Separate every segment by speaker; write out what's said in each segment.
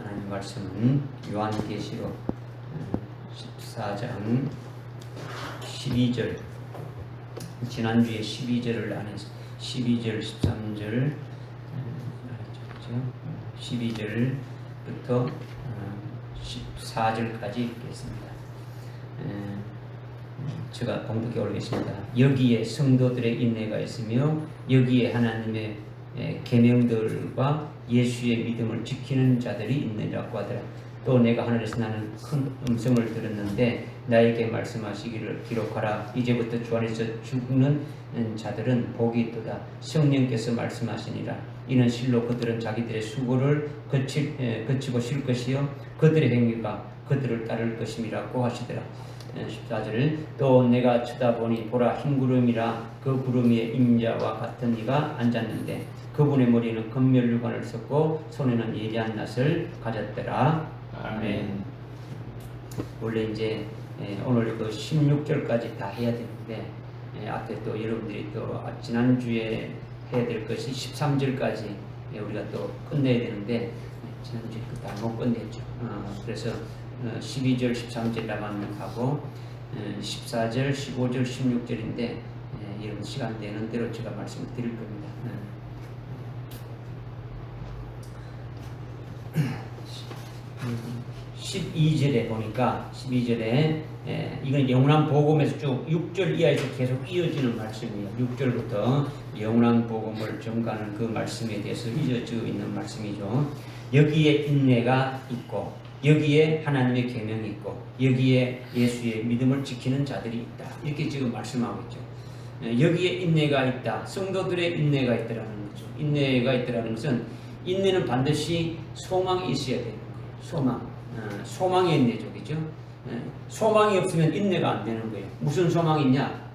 Speaker 1: 하나님 말씀은 요한계시록 14장 12절, 지난주에 12절을 안에서 12절, 13절, 12절부터 14절까지 읽겠습니다. 제가 봉독해 올리겠습니다. 여기에 성도들의 인내가 있으며 여기에 하나님의 계명들과 예수의 믿음을 지키는 자들이 있느라고 하더라. 또 내가 하늘에서 나는 큰 음성을 들었는데 나에게 말씀하시기를 기록하라. 이제부터 주 안에서 죽는 자들은 복이 있도다. 성령께서 말씀하시니라. 이는 실로 그들은 자기들의 수고를 거치고 쉴 것이요 그들의 행위가 그들을 따를 것임이라고 하시더라. 14절 또 내가 쳐다보니 보라 흰 구름이라 그 구름 위에 임자와 같은 이가 앉았는데 그분의 머리는 금면류관을 썼고 손에는 예리한 낫을 가졌더라. 아멘. 원래 이제 오늘 그 16절까지 다 해야 되는데 앞에 또 여러분들이 또 지난주에 해야 될 것이 13절까지 우리가 또 끝내야 되는데 지난주에 다 못 끝냈죠. 그래서 12절, 13절 남았는하고 14절, 15절, 16절인데 이런 시간 되는 대로 제가 말씀을 드릴 겁니다. 12절에 보니까 12절에 이건 영원한 복음에서 쭉 6절 이하에서 계속 이어지는 말씀이에요. 6절부터 영원한 복음을 전가하는 그 말씀에 대해서 이어져 있는 말씀이죠. 여기에 인내가 있고 여기에 하나님의 계명이 있고 여기에 예수의 믿음을 지키는 자들이 있다. 이렇게 지금 말씀하고 있죠. 여기에 인내가 있다. 성도들의 인내가 있다라는 거죠. 인내가 있다라는 것은 인내는 반드시 소망이 있어야 되는 거예요. 소망. 소망의 인내죠. 그죠? 소망이 없으면 인내가 안 되는 거예요. 무슨 소망이 있냐?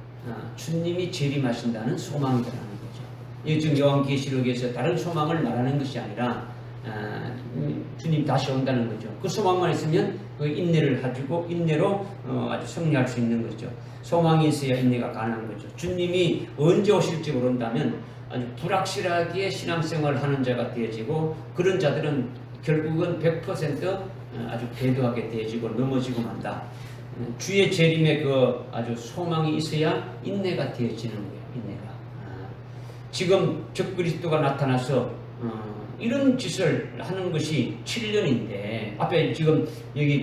Speaker 1: 주님이 재림하신다는 소망이라는 거죠. 이 지금 요한계시록에서 다른 소망을 말하는 것이 아니라 주님 다시 온다는 거죠. 그 소망만 있으면 그 인내를 가지고 인내로 아주 승리할 수 있는 거죠. 소망이 있어야 인내가 가능한 거죠. 주님이 언제 오실지 모른다면 아주 불확실하게 신앙생활을 하는 자가 되어지고 그런 자들은 결국은 100% 아주 배도하게 되어지고 넘어지고 만다. 주의 재림에 그 아주 소망이 있어야 인내가 되어지는 거예요. 인내가. 지금 적그리스도가 나타나서 이런 짓을 하는 것이 7년인데 앞에 지금 여기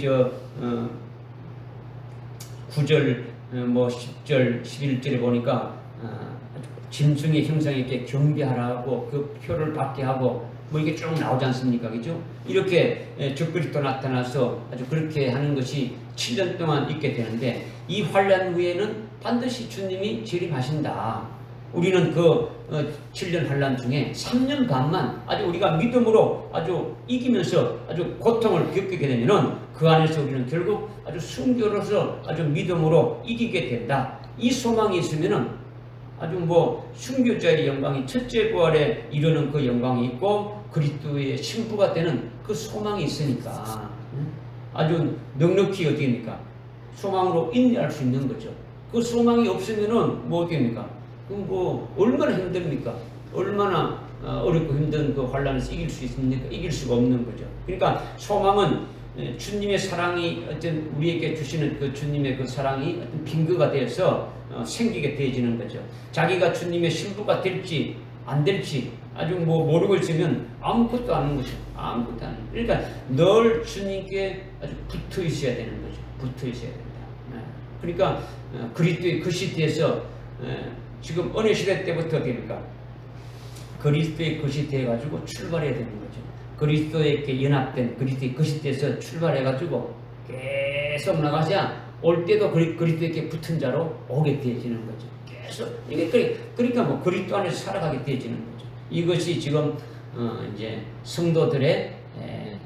Speaker 1: 9절, 10절, 11절에 보니까 짐승의 형상에 이렇게 경배하라고 그 표를 받게 하고 이게 쭉 나오지 않습니까? 그죠? 이렇게 적그리스도 나타나서 아주 그렇게 하는 것이 7년 동안 있게 되는데 이 환란 후에는 반드시 주님이 재림하신다. 우리는 그 7년 환란 중에 3년 반만 아주 우리가 믿음으로 아주 이기면서 아주 고통을 겪게 되면은 그 안에서 우리는 결국 아주 순교로서 아주 믿음으로 이기게 된다. 이 소망이 있으면은 아주 순교자의 영광이 첫째 부활에 이르는 그 영광이 있고 그리스도의 신부가 되는 그 소망이 있으니까 아주 넉넉히 어떻게입니까? 소망으로 인내할 수 있는 거죠. 그 소망이 없으면은 어떻게입니까? 얼마나 힘듭니까? 얼마나 어렵고 힘든 그 환란에서 이길 수 있습니까? 이길 수가 없는 거죠. 그러니까 소망은 주님의 사랑이 어떤 우리에게 주시는 그 주님의 그 사랑이 어떤 빙거가 되어서 생기게 되어지는 거죠. 자기가 주님의 신부가 될지 안 될지 아주 모르고 있으면 아무것도 안 하는 거죠. 아무것도 안 하는. 그러니까 늘 주님께 아주 붙어 있어야 되는 거죠. 붙어 있어야 된다. 그러니까 그리스도의 그 시대에서 지금 어느 시대 때부터 됩니까? 그리스도의 그 시대에 가지고 출발해야 되는 거죠. 그리스도에게 연합된 그리스도의 그 시대에서 출발해가지고 계속 나가셔야 올 때도 그리스도에게 붙은 자로 오게 되어지는 거죠. 계속 이게 그러니까 그리스도 안에서 살아가게 되어지는 거죠. 이것이 지금 이제 성도들의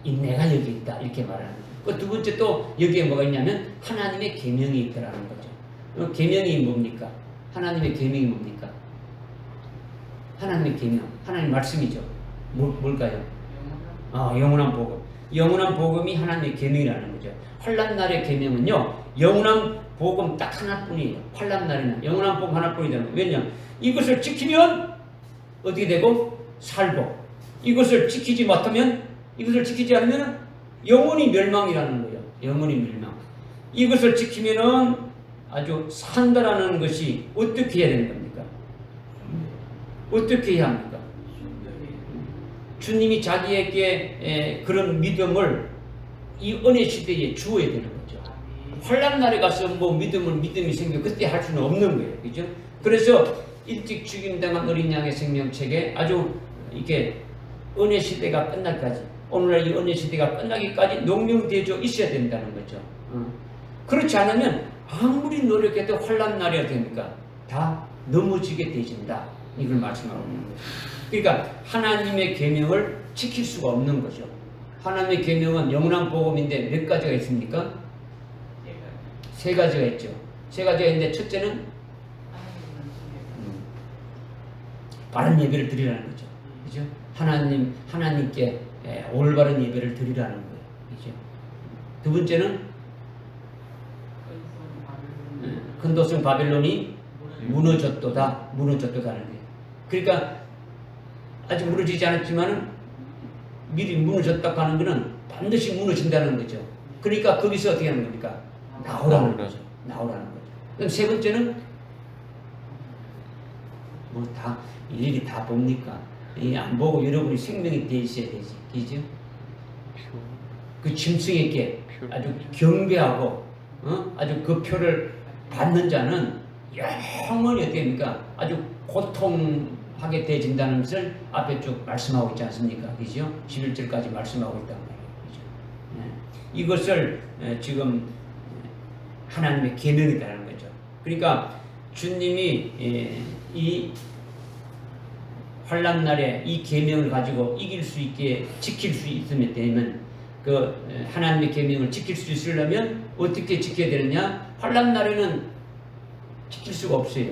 Speaker 1: 인내가 여기 있다 이렇게 말하는 거죠. 그 두 번째 또 여기에 뭐가 있냐면 하나님의 계명이 있다라는 거죠. 계명이 뭡니까? 하나님의 계명이 뭡니까? 하나님의 계명, 하나님 말씀이죠. 뭘까요? 영원한 복음. 영원한 복음이 하나님의 계명이라는 거죠. 환난 날의 계명은요, 영원한 복음 딱 하나뿐이에요. 환난 날에는 영원한 복음 하나뿐이잖아요. 왜냐? 이것을 지키면 어떻게 되고 살고, 이것을 지키지 않으면 영원히 멸망이라는 거예요. 영원히 멸망. 이것을 지키면은 아주 산다라는 것이 어떻게 해야 되는 겁니까? 어떻게 해야 합니까? 주님이 자기에게 그런 믿음을 이 은혜 시대에 주어야 되는 거죠. 환난 날에 가서 뭐 믿음이 생겨 그때 할 수는 없는 거예요. 그죠? 그래서 일찍 죽임당한 어린 양의 생명책에 아주 이렇게 은혜 시대가 끝날까지, 오늘날 이 은혜 시대가 끝나기까지 농명되어져 있어야 된다는 거죠. 그렇지 않으면 아무리 노력해도 환난 날이 어떻게 됩니까? 다 넘어지게 되진다. 이걸 말씀하고 있는 거죠. 그러니까 하나님의 계명을 지킬 수가 없는 거죠. 하나님의 계명은 영원한 복음인데 몇 가지가 있습니까? 세 가지가 있죠. 세 가지가 있는데 첫째는 바른 예배를 드리라는 거죠. 그죠? 하나님께 올바른 예배를 드리라는 거예요. 그죠? 두 번째는 근도성 바벨론이 무너졌다는 거예요. 그러니까 아직 무너지지 않았지만은 미리 무너졌다고 하는 것은 반드시 무너진다는 거죠. 그러니까 거기서 어떻게 하는 겁니까? 나오라는 거죠. 나오라는 거죠. 그럼 세 번째는 뭐 다 일일이 다 봅니까? 안 보고 여러분이 생명이 돼 있어야 되지. 그죠? 그 짐승에게 아주 경배하고 아주 그 표를 받는 자는 영원히 어떻게 됩니까? 아주 고통하게 되어진다는 것을 앞에 쭉 말씀하고 있지 않습니까? 그죠? 11절까지 말씀하고 있단 말이에요. 그죠? 이것을 지금 하나님의 계명이라는 거죠. 그러니까 주님이 이 환난 날에 이 계명을 가지고 이길 수 있게 지킬 수 있으면 되면 그 하나님의 계명을 지킬 수 있으려면 어떻게 지켜야 되느냐? 환난 날에는 지킬 수가 없어요.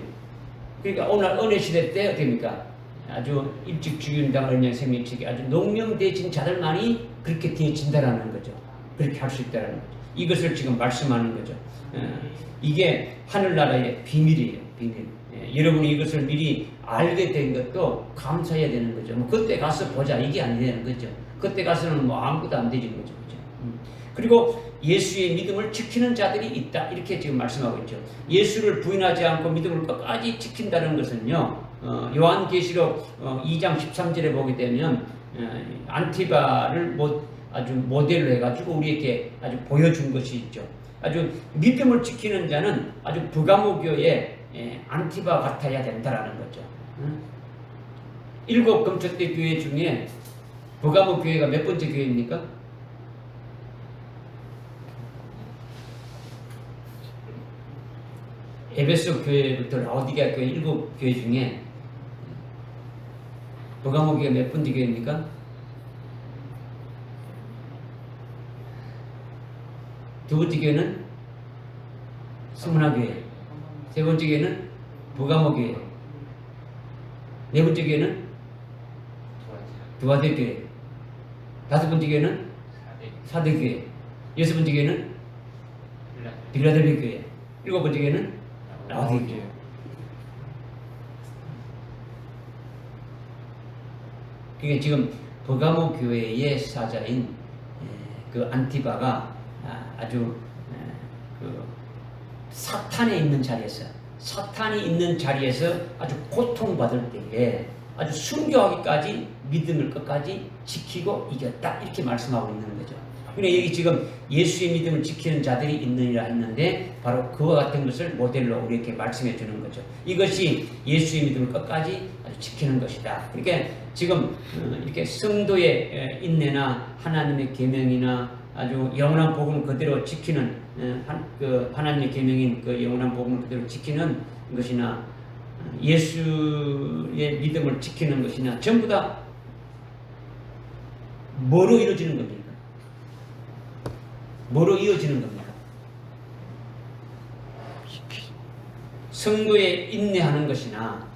Speaker 1: 그러니까 오늘 은혜 시대 때 어떻게 됩니까? 아주 일찍 죽임당한 어린 양 생명책이 아주 농명되어진 자들만이 그렇게 되어진다라는 거죠. 그렇게 할 수 있다라는 거죠. 이것을 지금 말씀하는 거죠. 이게 하늘나라의 비밀이에요. 비밀. 여러분이 이것을 미리 알게 된 것도 감사해야 되는 거죠. 뭐 그때 가서 보자 이게 아니라는 거죠. 그때 가서는 뭐 아무것도 안 되는 거죠. 그리고 예수의 믿음을 지키는 자들이 있다. 이렇게 지금 말씀하고 있죠. 예수를 부인하지 않고 믿음을 끝까지 지킨다는 것은요. 요한계시록 2장 13절에 보게 되면 안티바를 아주 모델로 해가지고 우리에게 아주 보여준 것이 있죠. 아주 믿음을 지키는 자는 아주 버가모 교회 안티바 같아야 된다라는 거죠. 7 금초대 교회 중에 버가모 교회가 몇 번째 교회입니까? 에베소 교회부터 라오디게아 교회 7교회 중에 버가모 교회 몇 번째 교회입니까? 두 번째 교회는 스무나 교회, 세 번째 교회는 버가모 교회, 네 번째 교회는 두아데 교회, 다섯 번째 교회는 사대 교회, 여섯 번째 교회는 빌라델비아 교회, 일곱 번째 교회는 라오디게아 교회. 그게 지금 버가모 교회의 사자인 그 안티바가 아주 그 사탄이 있는 자리에서 아주 고통받을 때에 아주 순교하기까지 믿음을 끝까지 지키고 이겼다 이렇게 말씀하고 있는 거죠. 그러니까 여기 지금 예수의 믿음을 지키는 자들이 있느니라 했는데 바로 그와 같은 것을 모델로 우리에게 말씀해 주는 거죠. 이것이 예수의 믿음을 끝까지 아주 지키는 것이다. 그러니까 지금 이렇게 성도의 인내나 하나님의 계명이나 아주 영원한 복음을 그대로 지키는 하나님의 계명인 그 영원한 복음을 그대로 지키는 것이나 예수의 믿음을 지키는 것이나 전부 다 뭐로 이루어지는 겁니까? 뭐로 이어지는 겁니까? 성도의 인내하는 것이나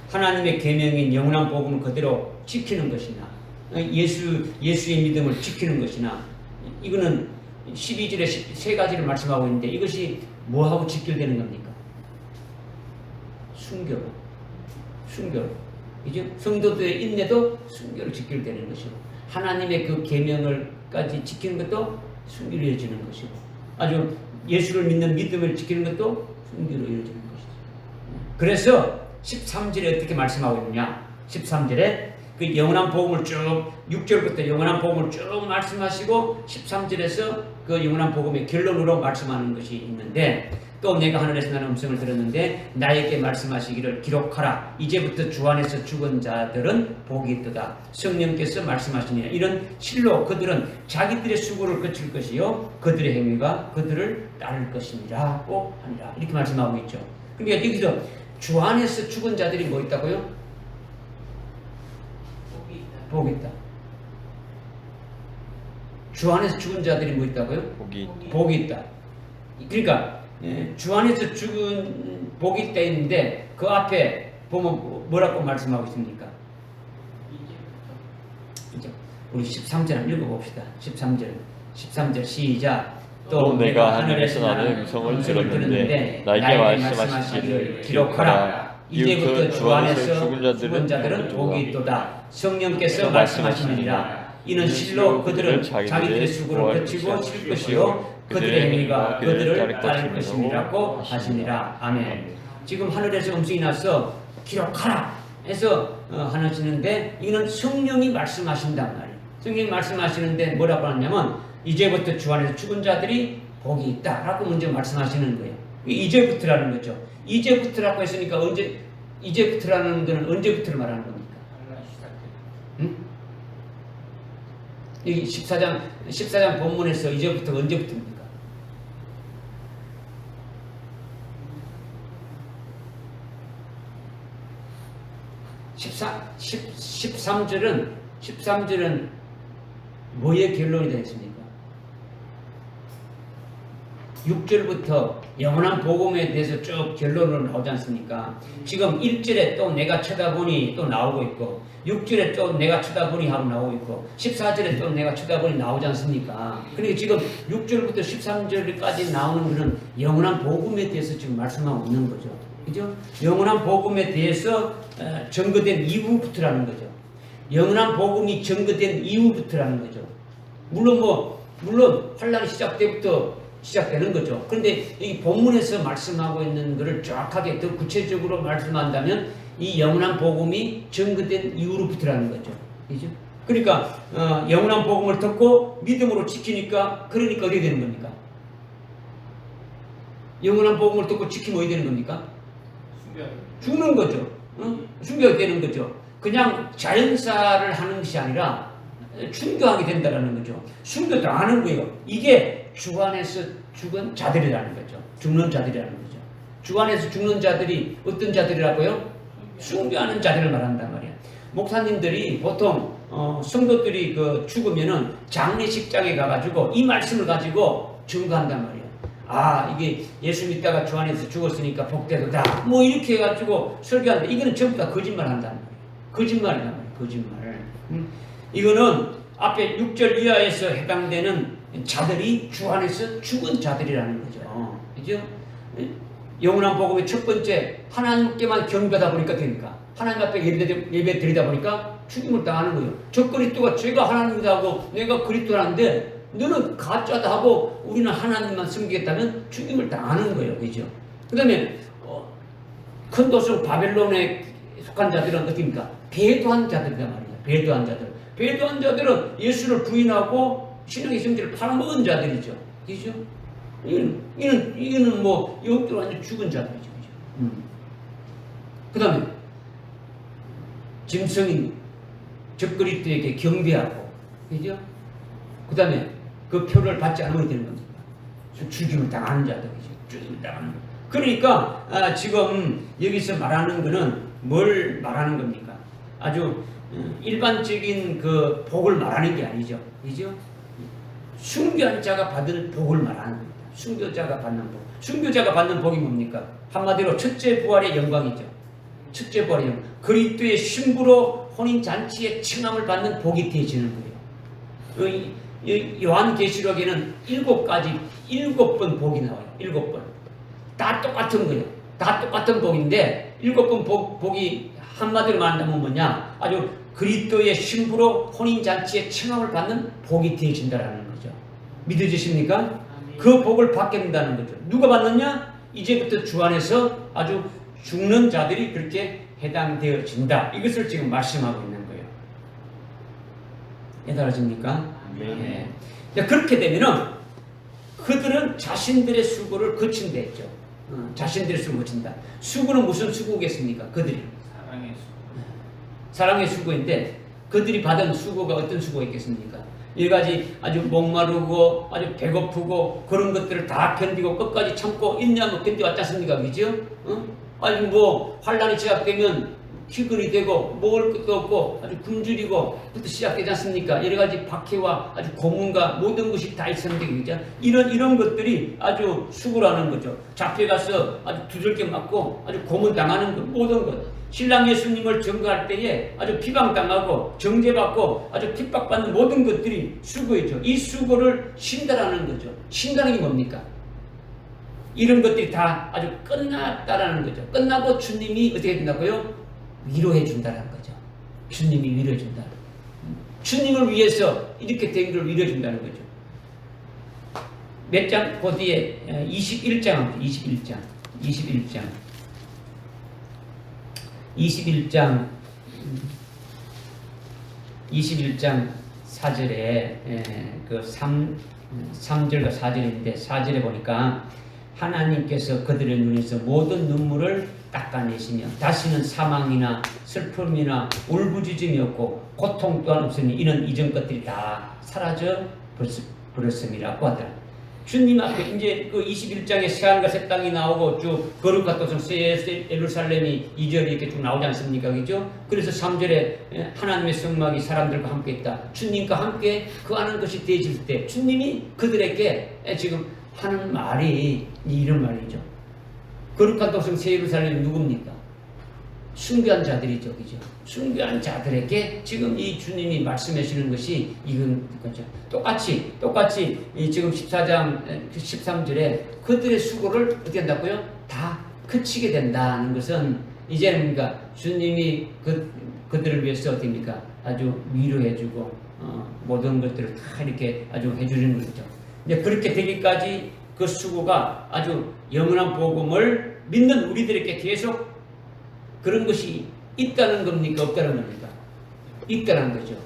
Speaker 1: 하나님의 계명인 영원한 복음을 그대로 지키는 것이나 예수의 믿음을 지키는 것이나 이거는 12절에 세 가지를 말씀하고 있는데 이것이 뭐하고 직결되는 겁니까? 순교로. 이제 성도들의 인내도 순교로 직결되는 것이고 하나님의 그 계명을까지 지키는 것도 순교로 이어지는 것이고, 아주 예수를 믿는 믿음을 지키는 것도 순교로 이어지는 것이죠. 그래서 13절에 어떻게 말씀하고 있느냐? 13절에 그 영원한 복음을 쭉 6절부터 영원한 복음을 쭉 말씀하시고 13절에서 그 영원한 복음의 결론으로 말씀하는 것이 있는데, 또 내가 하늘에서 나는 음성을 들었는데 나에게 말씀하시기를 기록하라. 이제부터 주 안에서 죽은 자들은 복이 있도다. 성령께서 말씀하시니라. 이런 실로 그들은 자기들의 수고를 거칠 것이요 그들의 행위가 그들을 따를 것이니라고 하니라. 이렇게 말씀하고 있죠. 그러니까 여기서 주 안에서 죽은 자들이 뭐 있다고요? 복이 있다. 주 안에서 죽은 자들이 뭐 있다고요? 복이 있다. 그러니까 주 안에서 죽은 복이 있다 있는데 그 앞에 보면 뭐라고 말씀하고 있습니까? 우리 13절 한번 읽어봅시다. 13절 시작.
Speaker 2: 또 내가 하늘에서 나는 음성을 들었는데 나에게 말씀하시기를 기록하라.
Speaker 1: 이제부터 주 안에서 죽은 자들은 복이 있도다. 성령께서 말씀하시느니라. 이는 실로 그들은 자기들의 수고를 거치고 칠 것이요 그들의 행위가 그들을 따를 것이니라고 하시니라. 아멘. 지금 하늘에서 음성이 나서 기록하라 해서 하시는데, 이는 성령이 말씀하신단 말이에요. 성령이 말씀하시는데 뭐라고 하냐면 이제부터 주 안에서 죽은 자들이 복이 있다라고 먼저 말씀하시는 거예요. 이제부터라는 거죠. 이제부터라고 했으니까 언제, 이제부터라는 것은 언제부터를 말하는 겁니까? 응? 이 14장 본문에서 이제부터 언제부터입니까? 13절은 뭐의 결론이 되겠습니까? 6절부터 영원한 복음에 대해서 쭉 결론으로 나오지 않습니까? 지금 1절에 또 내가 쳐다보니 또 나오고 있고, 6절에 또 내가 쳐다보니 하고 나오고 있고, 14절에 또 내가 쳐다보니 나오지 않습니까? 그러니까 지금 6절부터 13절까지 나오는 것은 영원한 복음에 대해서 지금 말씀하고 있는 거죠. 그죠? 영원한 복음에 대해서 증거된 이후부터라는 거죠. 영원한 복음이 증거된 이후부터라는 거죠. 물론 환란이 시작 때부터 시작되는 거죠. 그런데 이 본문에서 말씀하고 있는 것을 정확하게 더 구체적으로 말씀한다면 이 영원한 복음이 증거된 이후로부터라는 거죠. 그죠? 그러니까 영원한 복음을 듣고 믿음으로 지키니까, 그러니까 어떻게 되는 겁니까? 영원한 복음을 듣고 지키면 어떻게 되는 겁니까? 죽는 거죠. 순교하게 되는 거죠. 그냥 자연사를 하는 것이 아니라 순교하게 된다는 거죠. 순교 다 하는 거예요. 이게 주 안에서 죽은 자들이라는 거죠. 죽는 자들이라는 거죠. 주 안에서 죽는 자들이 어떤 자들이라고요? 순교하는 자들을 말한단 말이야. 목사님들이 보통 성도들이 죽으면은 장례식장에 가가지고 이 말씀을 가지고 증거한단 말이야. 아, 이게 예수 믿다가 주 안에서 죽었으니까 복되도다. 뭐 이렇게 해가지고 설교하는데, 이거는 전부 다 거짓말 한단 말이야. 거짓말이란 말이야. 거짓말. 이거는 앞에 6절 이하에서 해당되는 자들이 주 안에서 죽은 자들이라는 거죠. 그죠? 영원한 복음의 첫 번째, 하나님께만 경배하다 보니까 되니까, 하나님 앞에 예배 드리다 보니까 죽임을 당하는 거예요. 저 그리스도가 제가 하나님이다 하고 내가 그리스도라는데 너는 가짜다 하고 우리는 하나님만 섬기겠다면 죽임을 당하는 거예요. 그죠? 그 다음에 큰 도성 바벨론에 속한 자들은 어떻습니까? 배도한 자들이란 말이에요. 배도한 자들. 배도한 자들은 예수를 부인하고 신앙의 성질을 팔아먹은 자들이죠. 그죠? 이거는 뭐 영적으로 완전 죽은 자들이죠. 그죠? 그 다음에 짐승인 적그리스도에게 경배하고, 그죠? 그 다음에 그 표를 받지 않으면 되는 겁니다. 죽임을 당하는 자들이죠. 죽임을 당하는 거. 그러니까 지금 여기서 말하는 거는 뭘 말하는 겁니까? 아주 일반적인 그 복을 말하는 게 아니죠. 그죠? 순교한 자가 받을 복을 말하는 겁니다. 순교자가 받는 복. 순교자가 받는 복이 뭡니까? 한마디로 첫째 부활의 영광이죠. 첫째 부활의 영광. 그리스도의 신부로 혼인잔치의 칭함을 받는 복이 되어지는 거예요. 요한계시록에는 7번 복이 나와요. 7번. 다 똑같은 거예요. 다 똑같은 복인데 7번 복이 한마디로 말한다면 뭐냐? 아주 그리스도의 신부로 혼인잔치에 청함을 받는 복이 되어진다라는 거죠. 믿어지십니까? 그 복을 받게 된다는 거죠. 누가 받느냐? 이제부터 주 안에서 아주 죽는 자들이 그렇게 해당되어진다. 이것을 지금 말씀하고 있는 거예요. 깨달아집니까?
Speaker 2: 네.
Speaker 1: 네. 그렇게 되면은 그들은 자신들의 수고를 거친다 했죠. 자신들의 수고를 거친다. 수고는 무슨 수고겠습니까? 그들이
Speaker 3: 사랑의 수.
Speaker 1: 사랑의 수고인데 그들이 받은 수고가 어떤 수고가 있겠습니까? 여러 가지 아주 목마르고 아주 배고프고 그런 것들을 다 견디고 끝까지 참고 있냐면 견뎌왔지 않습니까? 그죠? 아니 뭐 환란이 시작되면 기근이 되고 먹을 것도 없고 아주 굶주리고 부터 시작되지 않습니까? 여러 가지 박해와 아주 고문과 모든 것이 다 있었는데 그죠? 이런 것들이 아주 수고라는 거죠. 잡혀가서 아주 두들겨 맞고 아주 고문 당하는 것 모든 것. 신랑 예수님을 증거할 때에 아주 비방당하고 정죄받고 아주 핍박받는 모든 것들이 수고이죠. 이 수고를 쉰다라는 거죠. 쉰다는 게 뭡니까? 이런 것들이 다 아주 끝났다라는 거죠. 끝나고 주님이 어떻게 된다고요? 위로해 준다라는 거죠. 주님이 위로해 준다. 주님을 위해서 이렇게 된 걸 위로해 준다는 거죠. 몇 장? 그 뒤에 21장 21장 4절에 그 3절과 4절인데 4절에 보니까 하나님께서 그들의 눈에서 모든 눈물을 닦아내시며 다시는 사망이나 슬픔이나 울부짖음이 없고 고통 또한 없으니 이는 이전 것들이 다 사라져 버렸음이라고 하더라. 주님 앞에 이제 그 21장에 새하늘과 새 땅이 나오고 쭉 거룩한 도성 새 예루살렘이 2절에 이렇게 쭉 나오지 않습니까? 그죠? 그래서 3절에 하나님의 성막이 사람들과 함께 있다. 주님과 함께 거하는 것이 되어질 때 주님이 그들에게 지금 하는 말이 이런 말이죠. 거룩한 도성 새 예루살렘이 누굽니까? 순교한 자들이죠. 그죠? 순교한 자들에게 지금 이 주님이 말씀하시는 것이 이건 거죠. 똑같이 지금 14장 13절에 그들의 수고를 어떻게 한다고요? 다 그치게 된다는 것은 이제는 그러니까 주님이 그들을 위해서 어떻습니까? 아주 위로해주고 모든 것들을 다 이렇게 아주 해주는 거죠. 이제 그렇게 되기까지 그 수고가 아주 영원한 복음을 믿는 우리들에게 계속 그런 것이 있다는 겁니까? 없다는 겁니까? 있다는 거죠.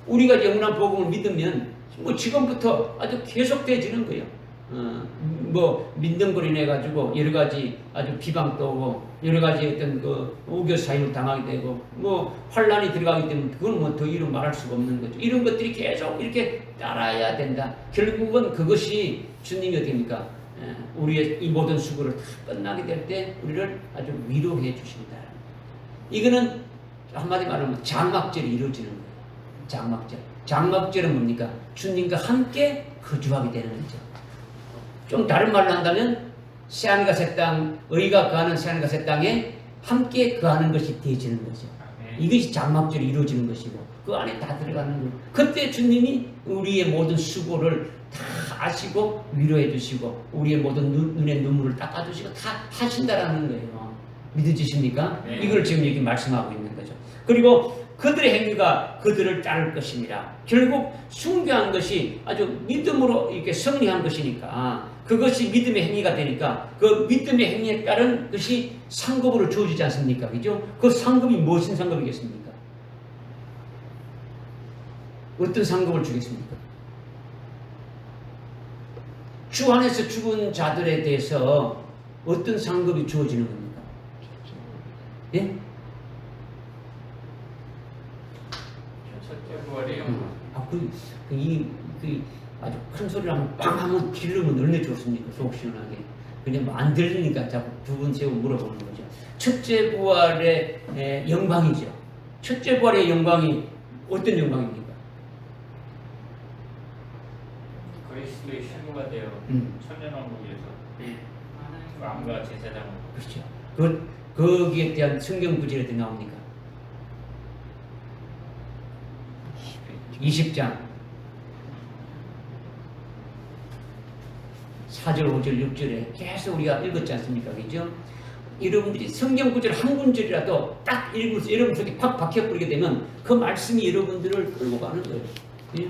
Speaker 1: 우리가 영원한 복음을 믿으면 뭐 지금부터 아주 계속되어지는 거예요. 뭐 믿는 거로 인해 가지고 여러 가지 아주 비방도 오고 여러 가지 어떤 그 우겨 사임을 당하게 되고 뭐 환란이 들어가기 때문에 그건 뭐 더 이루 말할 수가 없는 거죠. 이런 것들이 계속 이렇게 따라야 된다. 결국은 그것이 주님이 어떻습니까? 우리의 이 모든 수고를 다 끝나게 될 때 우리를 아주 위로해 주신다. 이거는 한마디 말하면 장막절이 이루어지는 거예요. 장막절. 장막절은 뭡니까? 주님과 함께 거주하게 되는 거죠. 좀 다른 말로 한다면 새하늘과 새 땅, 의가 거하는 새하늘과 새 땅에 함께 거하는 것이 되어지는 거죠. 이것이 장막절이 이루어지는 것이고 그 안에 다 들어가는 거예요. 그때 주님이 우리의 모든 수고를 다 아시고 위로해 주시고 우리의 모든 눈의 눈물을 닦아주시고 다 하신다라는 거예요. 믿어지십니까?
Speaker 3: 네.
Speaker 1: 이걸 지금 여기 말씀하고 있는 거죠. 그리고 그들의 행위가 그들을 따를 것입니다. 결국 순교한 것이 아주 믿음으로 이렇게 승리한 것이니까 그것이 믿음의 행위가 되니까 그 믿음의 행위에 따른 것이 상급으로 주어지지 않습니까? 그죠? 그 상급이 무슨 상급이겠습니까? 어떤 상급을 주겠습니까? 주 안에서 죽은 자들에 대해서 어떤 상급이 주어지는 겁니까? 예?
Speaker 3: 첫째 부활이요.
Speaker 1: 아주 큰 소리를 하면 빵 하면 길르면 얼마나 좋습니까? 속 시원하게. 그냥 뭐 안 들리니까 자꾸 두 번 세고 물어보는 거죠. 첫째 부활의 영광이죠. 첫째 부활의 영광이 어떤 영광입니까?
Speaker 3: 그리스도의 신부가 되어 천년왕국에서 왕과 제사장으로.
Speaker 1: 그렇죠. 거기에 대한 성경 구절이 어디 나옵니까? 20장 4절, 5절, 6절에 계속 우리가 읽었지 않습니까? 그죠? 여러분들이 성경 구절 한 군절이라도 딱 읽으면서 여러분 속에 팍 박혀버리게 되면 그 말씀이 여러분들을 끌고 가는 거예요. 예?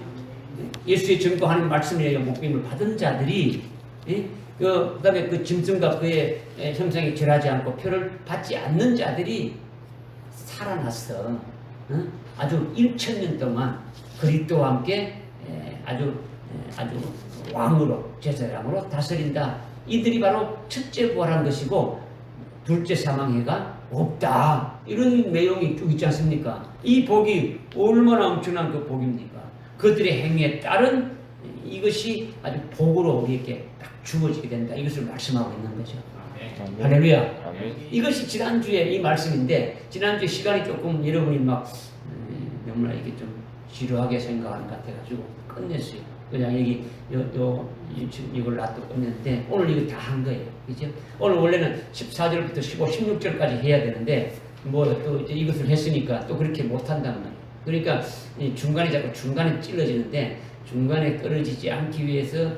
Speaker 1: 예수의 전거하는 말씀이라고 목임을 받은 자들이, 예? 그다음에 그 짐승과 그의 형상에 절하지 않고 표를 받지 않는 자들이 살아났어. 아주 1000년 동안 그리스도와 함께 아주 왕으로, 제사장으로 다스린다. 이들이 바로 첫째 부활한 것이고 둘째 사망해가 없다. 이런 내용이 쭉 있지 않습니까? 이 복이 얼마나 엄청난 그 복입니까? 그들의 행위에 따른 이것이 아주 복으로 우리에게 딱 주어지게 된다. 이것을 말씀하고 있는 거죠.
Speaker 2: 아멘.
Speaker 1: 할렐루야.
Speaker 2: 아멘.
Speaker 1: 이것이 지난주에 이 말씀인데, 지난주에 시간이 조금 여러분이 막 너무나 이게 좀 지루하게 생각하는 것 같아가지고 끝냈어요. 그냥 여기 이걸 놔두고 끝냈는데 오늘 이거 다 한 거예요. 그죠? 오늘 원래는 14절부터 15, 16절까지 해야 되는데 뭐 또 이제 이것을 했으니까 또 그렇게 못한다는 거예요. 그러니까 중간에 자꾸 중간에 찔러지는데 중간에 떨어지지 않기 위해서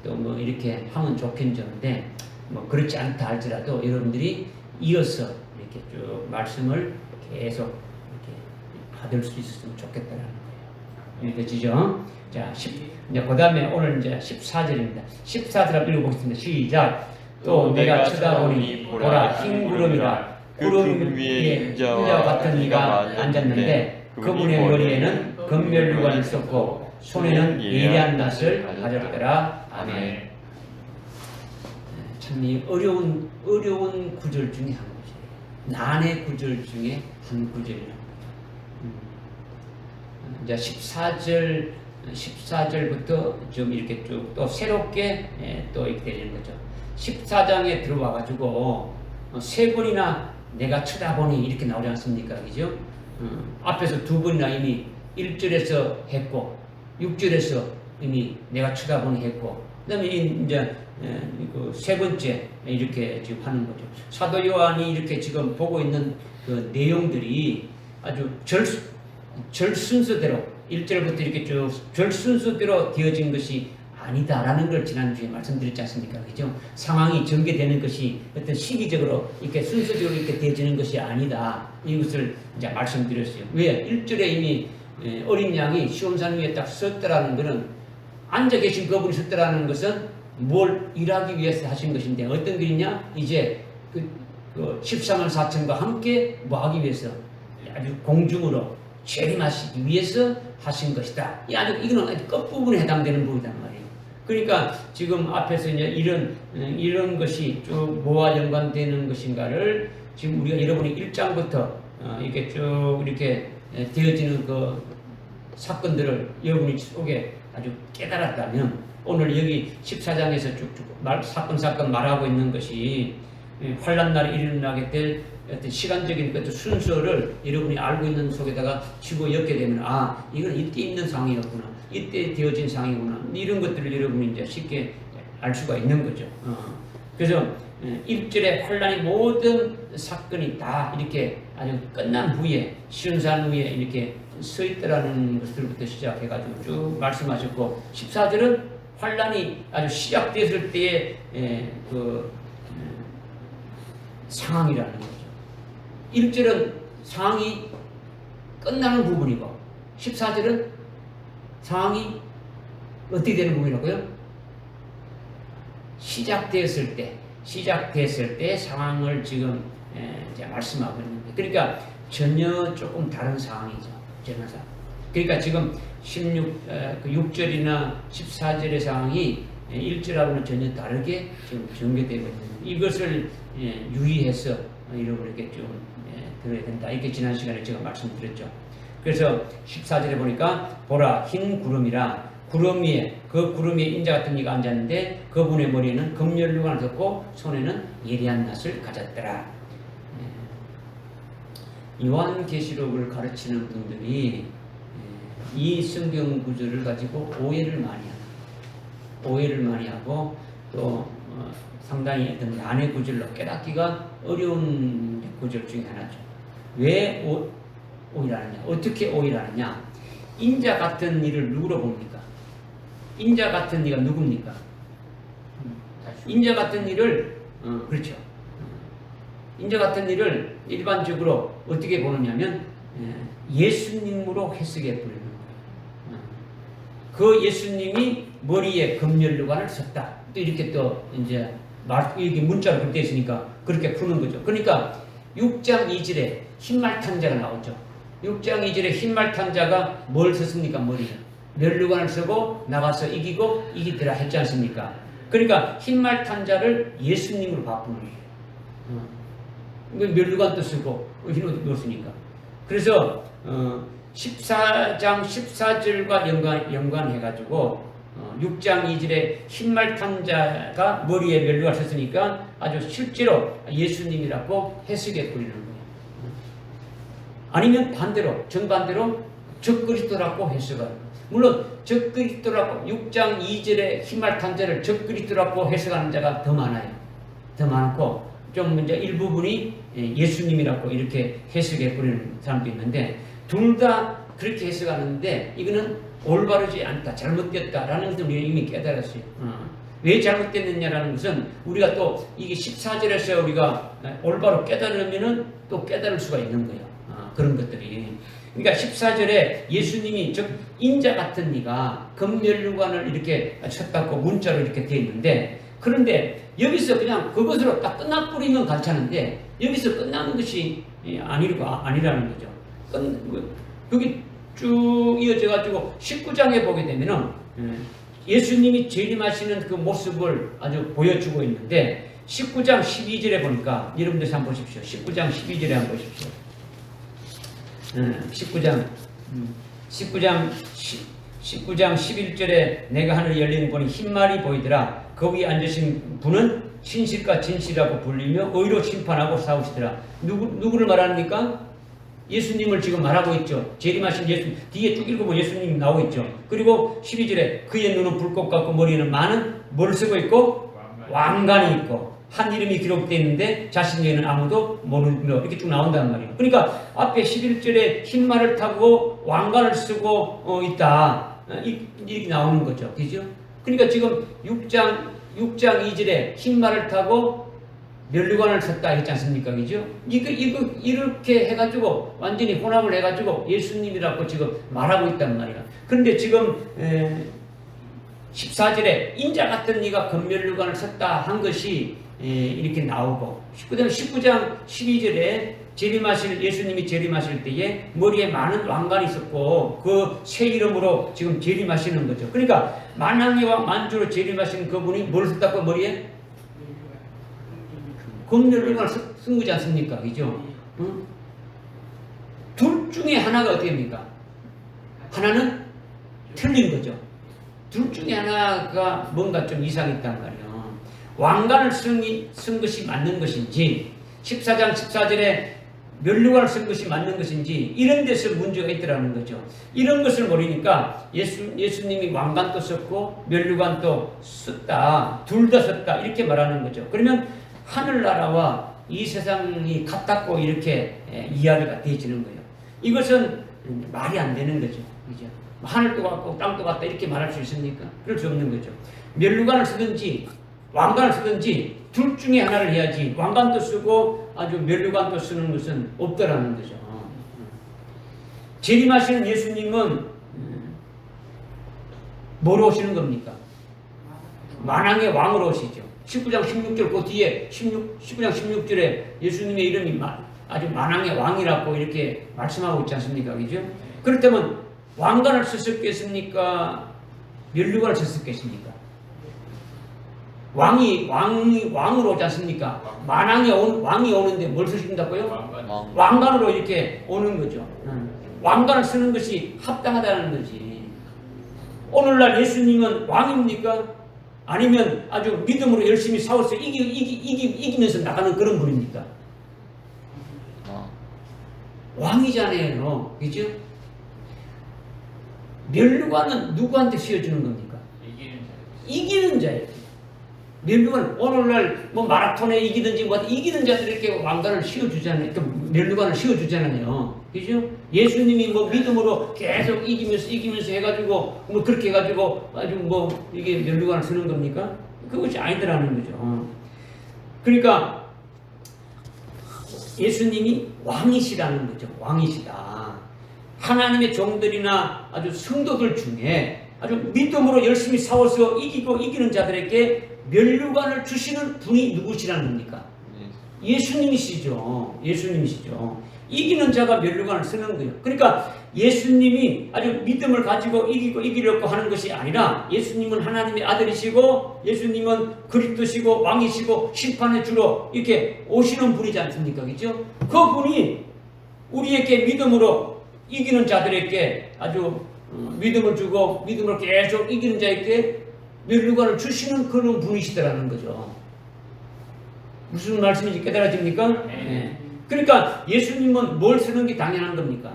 Speaker 1: 또 뭐 이렇게 하면 좋겠는데 뭐 그렇지 않다 할지라도 여러분들이 이어서 이렇게 쭉 말씀을 계속 이렇게 받을 수 있었으면 좋겠다라는 거예요. 이해되시죠? 자, 이제 그 다음에 오늘 이제 14절입니다. 14절 한번 읽어보겠습니다. 시작. 또 내가 쳐다보니 보라 흰 구름이라 구름 위에 인자와 같은 이가 앉았는데 그분의 머리에는 금면류관이 있었고 손에는 예리한 낫을 가졌더라. 아멘. 참 이 어려운 구절 중에 한 구절이에요. 난의 구절 중에 한 구절이라는 거죠. 이제 14절부터 좀 이렇게 쭉 또 새롭게 또 이렇게 되는 거죠. 14장에 들어와 가지고 세 번이나 내가 쳐다보니 이렇게 나오지 않습니까? 그죠? 앞에서 두 번이나 이미 1절에서 했고 6절에서 이미 내가 쳐다보니 했고 그다음에 이제 그 세 번째 이렇게 지금 하는 거죠. 사도 요한이 이렇게 지금 보고 있는 그 내용들이 아주 절 순서대로 1절부터 이렇게 쭉 절 순서대로 되어진 것이 아니다라는 걸 지난주에 말씀드렸지 않습니까? 그죠? 상황이 전개되는 것이 어떤 시기적으로 이렇게 순서적으로 이렇게 되어지는 것이 아니다. 이것을 이제 말씀드렸어요. 왜? 1절에 이미 어린 양이 시온산 위에 딱 섰더라는 것은 앉아 계신 그분이 섰더라는 것은 뭘 일하기 위해서 하신 것인데 어떤 일이냐? 이제 그 14만 4천과 함께 뭐 하기 위해서 아주 공중으로 재림하시기 위해서 하신 것이다. 이거는 아주 끝부분에 해당되는 부분이란 말이에요. 그러니까 지금 앞에서 이제 이런 것이 쭉 뭐와 연관되는 것인가를 지금 우리가 여러분이 1장부터 이렇게 쭉 이렇게 되어지는 그 사건들을 여러분이 속에 아주 깨달았다면 오늘 여기 14장에서 쭉쭉 사건 말하고 있는 것이 환난 날에 일어나게 될 어떤 시간적인 어떤 순서를 여러분이 알고 있는 속에다가 집어넣게 되면 이건 이때 있는 상황이었구나, 이때 되어진 상황이구나, 이런 것들을 여러분이 이제 쉽게 알 수가 있는 거죠. 그래서 1절에 환난의 모든 사건이 다 이렇게 아주 끝난 후에 시온산 위에 이렇게 서 있더라는 것들부터 시작해가지고 쭉 말씀하셨고 14절은 환난이 아주 시작됐을 때의 그 상황이라는 거죠. 1절은 상황이 끝나는 부분이고 14절은 상황이 어떻게 되는 부분이라고요? 시작됐을 때 상황을 지금 이제 말씀하고 있는데 그러니까 전혀 조금 다른 상황이죠. 그러니까 지금 6절이나 14절의 상황이 1절하고는 전혀 다르게 지금 전개되고 있는 이것을 유의해서 여러분에게 좀 들어야 된다. 이렇게 지난 시간에 제가 말씀드렸죠. 그래서 14절에 보니까 보라 흰 구름이라 구름 위에 그 구름 위에 인자 같은 이가 앉았는데 그분의 머리에는 금연류관을 덮고 손에는 예리한 낫을 가졌더라. 요한계시록을 가르치는 분들이 이 성경 구절을 가지고 오해를 많이 하고 또 상당히 어떤 난의 구절로 깨닫기가 어려운 구절 중에 하나죠. 왜 오해하느냐? 어떻게 오해하느냐? 인자 같은 이를 누구로 봅니까? 인자 같은 이가 누굽니까? 인자 같은 이를 그렇죠. 인자 같은 일을 일반적으로 어떻게 보느냐면 예수님으로 해석해 버리는 거예요. 그 예수님이 머리에 금면류관을 썼다. 또 이렇게 또 이제 이렇게 문자로 그렇게 있으니까 그렇게 푸는 거죠. 그러니까 6장 2절에 흰말탄 자가 나오죠. 6장 2절에 흰말탄 자가 뭘 썼습니까? 머리에 면류관을 쓰고 나가서 이기고 이기더라 했지 않습니까? 그러니까 흰말탄 자를 예수님으로 바꾸는 거예요. 면류관도 쓰고 흰 옷도 넣었으니까. 그래서 14장 14절과 연관해가지고 6장 2절에 흰말탄 자가 머리에 면류관을 썼으니까 아주 실제로 예수님이라고 해석해 버리는 거예요. 아니면 반대로 정반대로 적그리스도라고 해석하는 거예요. 물론 적그리스도라고 6장 2절에 흰말탄 자를 적그리스도라고 해석하는 자가 더 많아요. 더 많고 좀 이제 일부분이 예수님이라고 이렇게 해석해 버리는 사람도 있는데 둘 다 그렇게 해석하는데 이거는 올바르지 않다, 잘못됐다라는 것을 우리가 이미 깨달았어요. 왜 잘못됐느냐라는 것은 우리가 또 이게 14절에서 우리가 올바로 깨달으면은 또 깨달을 수가 있는 거예요. 그런 것들이. 그러니까 14절에 예수님이 즉 인자 같은 네가 금면류관을 이렇게 쳤다고 문자로 이렇게 되어 있는데 그런데 여기서 그냥 그것으로 딱 끝나버리면 괜찮은데 여기서 끝나는 것이 아니라는 거죠. 여기 쭉 이어져가지고 19장에 보게 되면은 예수님이 재림하시는 그 모습을 아주 보여주고 있는데 19장 12절에 보니까 여러분들 한번 보십시오. 19장 12절에 한번 보십시오. 19장 11절에 내가 하늘 열리는 보니 흰말이 보이더라. 거기 앉으신 분은 신실과 진실이라고 불리며 의로 심판하고 싸우시더라. 누구를 말합니까? 예수님을 지금 말하고 있죠. 재림하신 예수님. 뒤에 쭉 읽으면 예수님이 나오고 있죠. 그리고 12절에 그의 눈은 불꽃 같고 머리에는 많은 뭘 쓰고 있고 왕관이 있고 한 이름이 기록되어 있는데 자신에게는 아무도 모르며 이렇게 쭉 나온단 말이에요. 그러니까 앞에 11절에 흰 말을 타고 왕관을 쓰고 있다. 이렇게 나오는 거죠. 그죠? 그러니까 지금 6장 2절에 흰 말을 타고 면류관을 섰다 했지 않습니까? 그죠? 이거 이렇게 해가지고 완전히 혼합을 해가지고 예수님이라고 지금 말하고 있단 말이야. 그런데 지금 14절에 인자 같은 네가 금면류관을 섰다 한 것이 이렇게 나오고 그다음에 19장 12절에 예수님이 재림하실 때에 머리에 많은 왕관이 있었고 그 새 이름으로 지금 재림하시는 거죠. 그러니까 만왕의 왕 만주로 재림하시는 그분이 뭘 썼다고 머리에? 금면류관을 쓴 거지 않습니까? 그죠? 응? 둘 중에 하나가 어떻게 됩니까? 하나는 틀린 거죠. 둘 중에 하나가 뭔가 좀 이상이 있단 말이에요. 왕관을 쓴 것이 맞는 것인지 14장 14절에 면류관을 쓴 것이 맞는 것인지 이런 데서 문제가 있더라는 거죠. 이런 것을 모르니까 예수님이 왕관도 썼고 면류관도 썼다. 둘 다 썼다. 이렇게 말하는 거죠. 그러면 하늘나라와 이 세상이 같다고 이렇게 이야기가 되어지는 거예요. 이것은 말이 안 되는 거죠. 그죠? 하늘도 같고 땅도 같다 이렇게 말할 수 있습니까? 그럴 수 없는 거죠. 면류관을 쓰든지 왕관을 쓰든지 둘 중에 하나를 해야지 왕관도 쓰고 아주 면류관도 쓰는 것은 없더라는 거죠. 재림하시는 예수님은 뭐로 오시는 겁니까? 만왕의 왕으로 오시죠. 19장 16절 그 뒤에 19장 16절에 예수님의 이름이 아주 만왕의 왕이라고 이렇게 말씀하고 있지 않습니까? 그죠? 그렇다면 왕관을 썼겠습니까? 면류관을 썼겠습니까? 왕으로 오지 않습니까? 만왕의 왕이 오는데 뭘 쓰신다고요? 왕관으로 이렇게 오는 거죠. 왕관을 쓰는 것이 합당하다는 거지. 오늘날 예수님은 왕입니까? 아니면 아주 믿음으로 열심히 싸워서 이기면서 나가는 그런 분입니까? 왕이잖아요. 그죠? 면류관은 누구한테 씌워주는 겁니까? 이기는 자예요. 면류관 오늘날 뭐 마라톤에 이기든지 뭐 이기는 자들에게 왕관을 씌워주잖아요. 면류관을 씌워주잖아요. 그죠? 예수님이 뭐 믿음으로 계속 이기면서 해가지고 뭐 그렇게 해가지고 아주 뭐 이게 면류관을 쓰는 겁니까? 그것이 아니더라는 거죠. 그러니까 예수님이 왕이시라는 거죠. 왕이시다. 하나님의 종들이나 아주 성도들 중에 아주 믿음으로 열심히 싸워서 이기는 자들에게 면류관을 주시는 분이 누구시라는 겁니까? 예수님이시죠. 예수님이시죠. 이기는 자가 면류관을 쓰는 거예요. 그러니까 예수님이 아주 믿음을 가지고 이기려고 하는 것이 아니라 예수님은 하나님의 아들이시고 예수님은 그리스도시고 왕이시고 심판의 주로 이렇게 오시는 분이지 않습니까? 그렇죠? 그분이 우리에게 믿음으로 이기는 자들에게 아주 믿음을 주고 믿음으로 계속 이기는 자에게 면류관을 주시는 그런 분이시더라는 거죠. 무슨 말씀인지 깨달아집니까? 네. 그러니까 예수님은 뭘 쓰는 게 당연한 겁니까?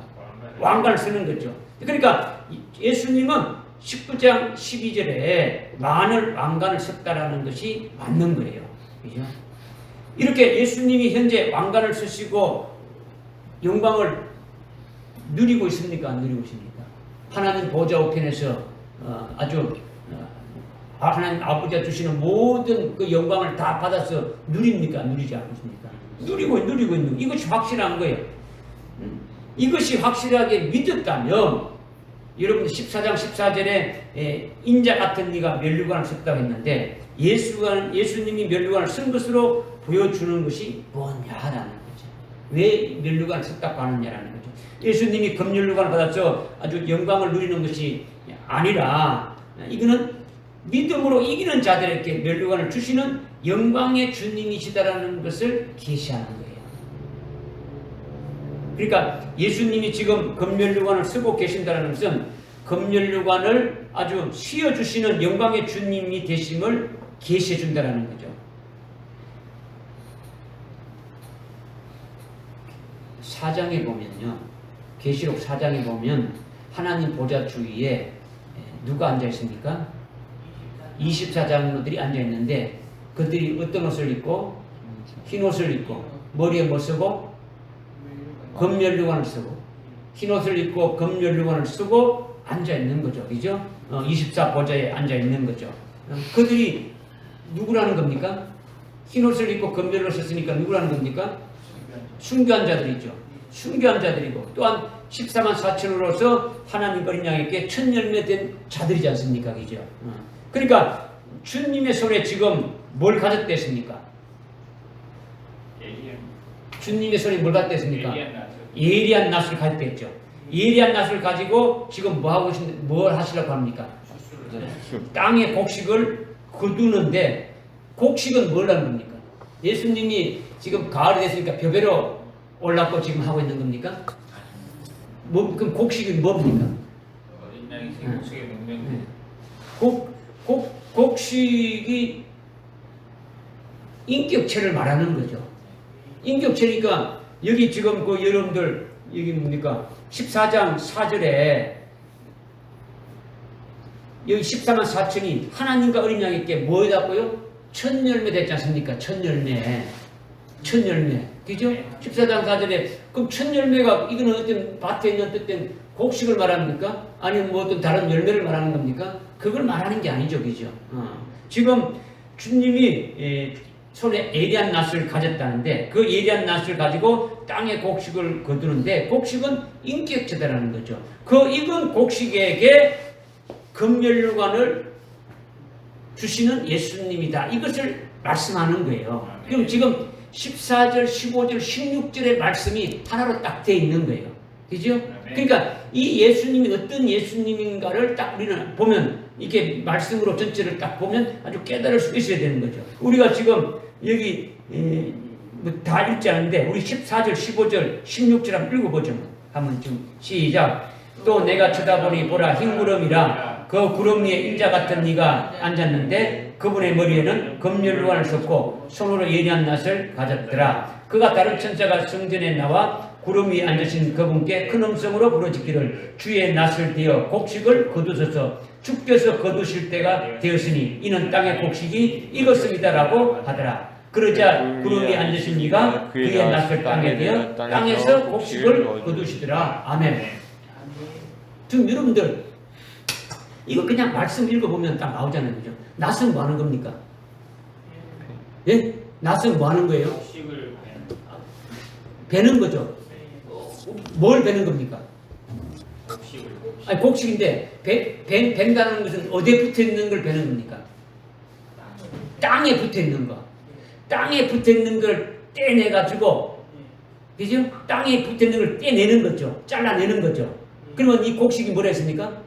Speaker 1: 왕관을 쓰는 거죠. 그러니까 예수님은 19장 12절에 왕관을 썼다라는 것이 맞는 거예요. 그죠? 이렇게 예수님이 현재 왕관을 쓰시고 영광을 누리고 있습니까? 안 누리고 있습니까? 하나님 보좌 우편에서 아주 하나님 아버지가 주시는 모든 그 영광을 다 받아서 누립니까? 누리지 않습니까? 누리고 있는 이것이 확실한 거예요. 이것이 확실하게 믿었다면 여러분들 14장 14절에 인자 같은 네가 면류관을 썼다고 했는데 예수님이 면류관을 쓴 것으로 보여주는 것이 뭐냐라는 거죠. 왜 면류관을 썼다고 하느냐라는 거죠. 예수님이 금면류관을 받아서 아주 영광을 누리는 것이 아니라 이거는 믿음으로 이기는 자들에게 면류관을 주시는 영광의 주님이시다라는 것을 계시하는 거예요. 그러니까 예수님이 지금 금면류관을 쓰고 계신다는 것은 금면류관을 아주 씌워주시는 영광의 주님이 되심을 계시해 준다는 거죠. 사장에 보면요, 계시록 4장에 보면 하나님 보좌 주위에 누가 앉아 있습니까? 24장로들이 앉아 있는데 그들이 어떤 옷을 입고 흰 옷을 입고 머리에 뭐 쓰고 금면류관을 쓰고 흰 옷을 입고 금면류관을 쓰고 앉아 있는 거죠. 그죠? 24보좌에 앉아 있는 거죠. 그들이 누구라는 겁니까? 흰 옷을 입고 금면류관을 썼으니까 누구라는 겁니까? 순교한 자들이죠. 순교한 자들이고 또한 14만 4천으로서 하나님 어린 양에게 첫 열매 된 자들이지 않습니까? 그죠? 그러니까 주님의 손에 지금 뭘 가졌댔습니까? 주님의 손에 뭘 가졌댔습니까? 예리한 낫을 가졌댔죠. 예리한 낫을 가지고 지금 뭘 하시려고 합니까? 땅의 곡식을 거두는데 곡식은 뭘 하는 겁니까? 예수님이 지금 가을이 됐으니까 벼베로 올라고 지금 하고 있는 겁니까? 그럼 곡식이 뭡니까? 곡식이 인격체를 말하는 거죠. 인격체니까 여기 지금 그 여러분들 여기 뭡니까? 14장 4절에 여기 14만 4천이 하나님과 어린 양에게 뭐 해놨고요? 첫 열매 됐지 않습니까? 첫 열매. 그죠? 14장 4절에 그럼 첫 열매가 이거는 어떤 밭에 있는 어떤 곡식을 말합니까? 아니면 뭐 어떤 다른 열매를 말하는 겁니까? 그걸 말하는 게 아니죠. 그죠? 지금 주님이 손에 예리한 낫을 가졌다는데 그 예리한 낫을 가지고 땅의 곡식을 거두는데 곡식은 인격체다라는 거죠. 그 익은 곡식에게 금면류관을 주시는 예수님이다. 이것을 말씀하는 거예요. 그럼 지금 14절, 15절, 16절의 말씀이 하나로 딱 돼 있는 거예요. 그죠? 그러니까 이 예수님이 어떤 예수님인가를 딱 우리는 보면 이게 말씀으로 전체를 딱 보면 아주 깨달을 수 있어야 되는 거죠. 우리가 지금 여기 다 읽지 않은데 우리 14절, 15절, 16절 한번 읽어보죠. 한번 좀 시작. 또 내가 쳐다보니 보라 흰구름이라 그 구름 위에 인자 같은 이가 앉았는데 그분의 머리에는 금면류관을 썼고 손으로 예리한 낫을 가졌더라. 그가 다른 천사가 성전에 나와 구름 위에 앉으신 그분께 큰 음성으로 부르짖기를 주의 낫을 대어 곡식을 거두소서 주께서 거두실 때가 되었으니 이는 땅의 곡식이 익었습니다라고 하더라. 그러자 구름 위에 앉으신 이가 그의 낫을 땅에 대어 땅에서 곡식을 거두시더라. 아멘. 지금 여러분들 이거 그냥 말씀 읽어보면 딱 나오잖아요. 그죠? 낫은 뭐 하는 겁니까? 예? 낫은 뭐 하는 거예요? 베는 거죠. 뭘 베는 겁니까? 아니 곡식인데 벤다는 것은 어디에 붙어 있는 걸 베는 겁니까? 땅에 붙어 있는 거. 땅에 붙어 있는 걸 떼내 가지고, 그죠? 땅에 붙어 있는 걸 떼내는 거죠. 잘라내는 거죠. 그러면 이 곡식이 뭐라 했습니까?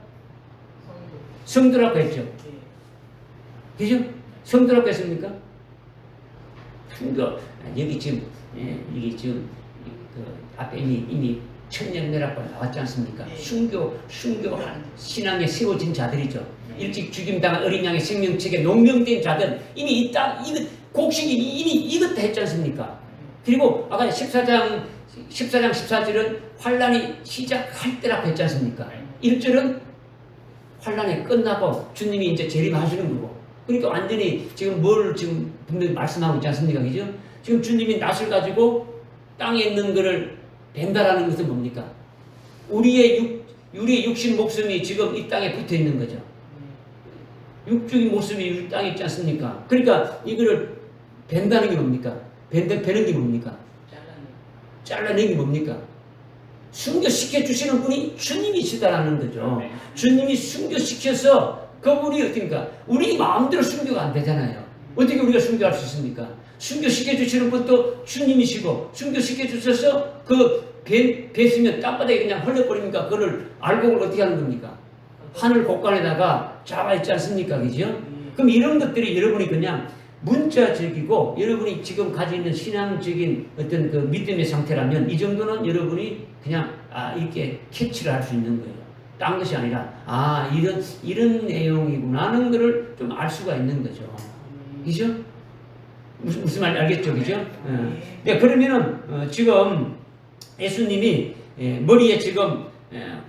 Speaker 1: 성도라고 했죠. 그죠? 성도라고 했습니까? 성도. 여기 지금 이게 지금 그 앞에 이미 천년매라고 나왔지 않습니까? 순교한 신앙에 세워진 자들이죠. 일찍 죽임당한 어린 양의 생명책에 농명된 자들, 이미 이 땅, 이거 곡식이 이미 이것 다 했지 않습니까? 그리고 아까 14장 14절은 환란이 시작할 때라고 했지 않습니까? 1절은 환란이 끝나고 주님이 이제 재림하시는 거고. 그러니까 완전히 지금 뭘 지금 분명히 말씀하고 있지 않습니까? 그죠? 지금 주님이 낫을 가지고 땅에 있는 것을 벤다라는 것은 뭡니까? 우리의 육신 목숨이 지금 이 땅에 붙어 있는 거죠. 육적인 모습이 이 땅에 있지 않습니까? 그러니까 이거를 벤다는 게 뭡니까? 베는 게 뭡니까? 잘라내는 게 뭡니까? 순교시켜 주시는 분이 주님이시다라는 거죠. 주님이 순교시켜서 그분이 어떻습니까? 우리 마음대로 순교가 안 되잖아요. 어떻게 우리가 순교할 수 있습니까? 순교시켜 주시는 분도 주님이시고, 순교시켜 주셔서 그 뱉으면 땅바닥에 그냥 흘려버립니까? 그거를 알곡을 어떻게 하는 겁니까? 하늘 곳간에다가 잡아있지 않습니까? 그죠? 그럼 이런 것들이 여러분이 그냥 문자적이고, 여러분이 지금 가지고 있는 신앙적인 어떤 그 믿음의 상태라면 이 정도는 여러분이 그냥 이렇게 캐치를 할 수 있는 거예요. 딴 것이 아니라 이런 내용이구나 하는 것을 좀 알 수가 있는 거죠. 그죠? 무슨 말 알겠죠? 그죠? 네, 그러면은 지금 예수님이 머리에 지금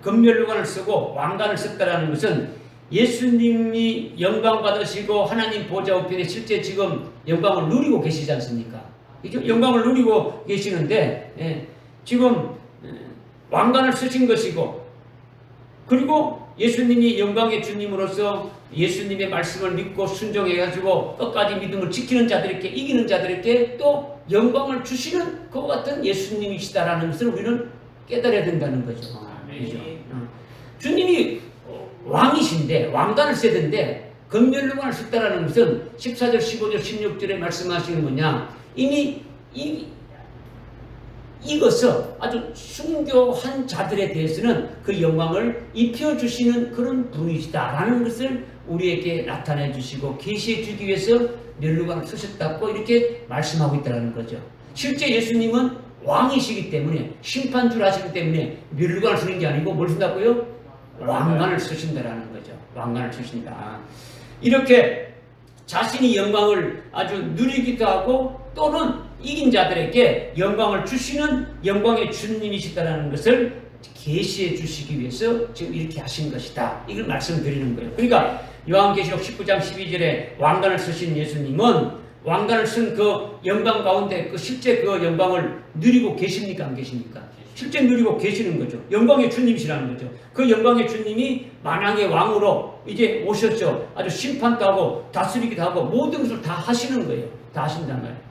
Speaker 1: 금면류관을 쓰고 왕관을 썼다라는 것은 예수님이 영광 받으시고 하나님 보좌 우편에 실제 지금 영광을 누리고 계시지 않습니까? 그죠? 영광을 누리고 계시는데 지금 왕관을 쓰신 것이고, 그리고 예수님이 영광의 주님으로서 예수님의 말씀을 믿고 순종해가지고 끝까지 믿음을 지키는 자들에게, 이기는 자들에게 또 영광을 주시는 그와 같은 예수님이시다라는 것을 우리는 깨달아야 된다는 거죠. 그죠? 주님이 왕이신데 왕관을 쓰던데 금면류관을 썼다라는 것은 14절, 15절, 16절에 말씀하시는 뭐냐? 이미 이것을 아주 순교한 자들에 대해서는 그 영광을 입혀주시는 그런 분이시다라는 것을 우리에게 나타내 주시고 계시해 주기 위해서 면류관을 쓰셨다고 이렇게 말씀하고 있다는 거죠. 실제 예수님은 왕이시기 때문에, 심판주를 하시기 때문에 면류관을 쓰는 게 아니고 뭘 쓴다고요? 왕관을 쓰신다라는 거죠. 왕관을 쓰신다. 이렇게 자신이 영광을 아주 누리기도 하고 또는 이긴 자들에게 영광을 주시는 영광의 주님이시다라는 것을 계시해 주시기 위해서 지금 이렇게 하신 것이다. 이걸 말씀드리는 거예요. 그러니까 요한계시록 19장 12절에 왕관을 쓰신 예수님은 왕관을 쓴 그 영광 가운데 그 실제 그 영광을 누리고 계십니까? 안 계십니까? 실제 누리고 계시는 거죠. 영광의 주님이시라는 거죠. 그 영광의 주님이 만왕의 왕으로 이제 오셨죠. 아주 심판도 하고 다스리기도 하고 모든 것을 다 하시는 거예요. 다 하신단 말이에요.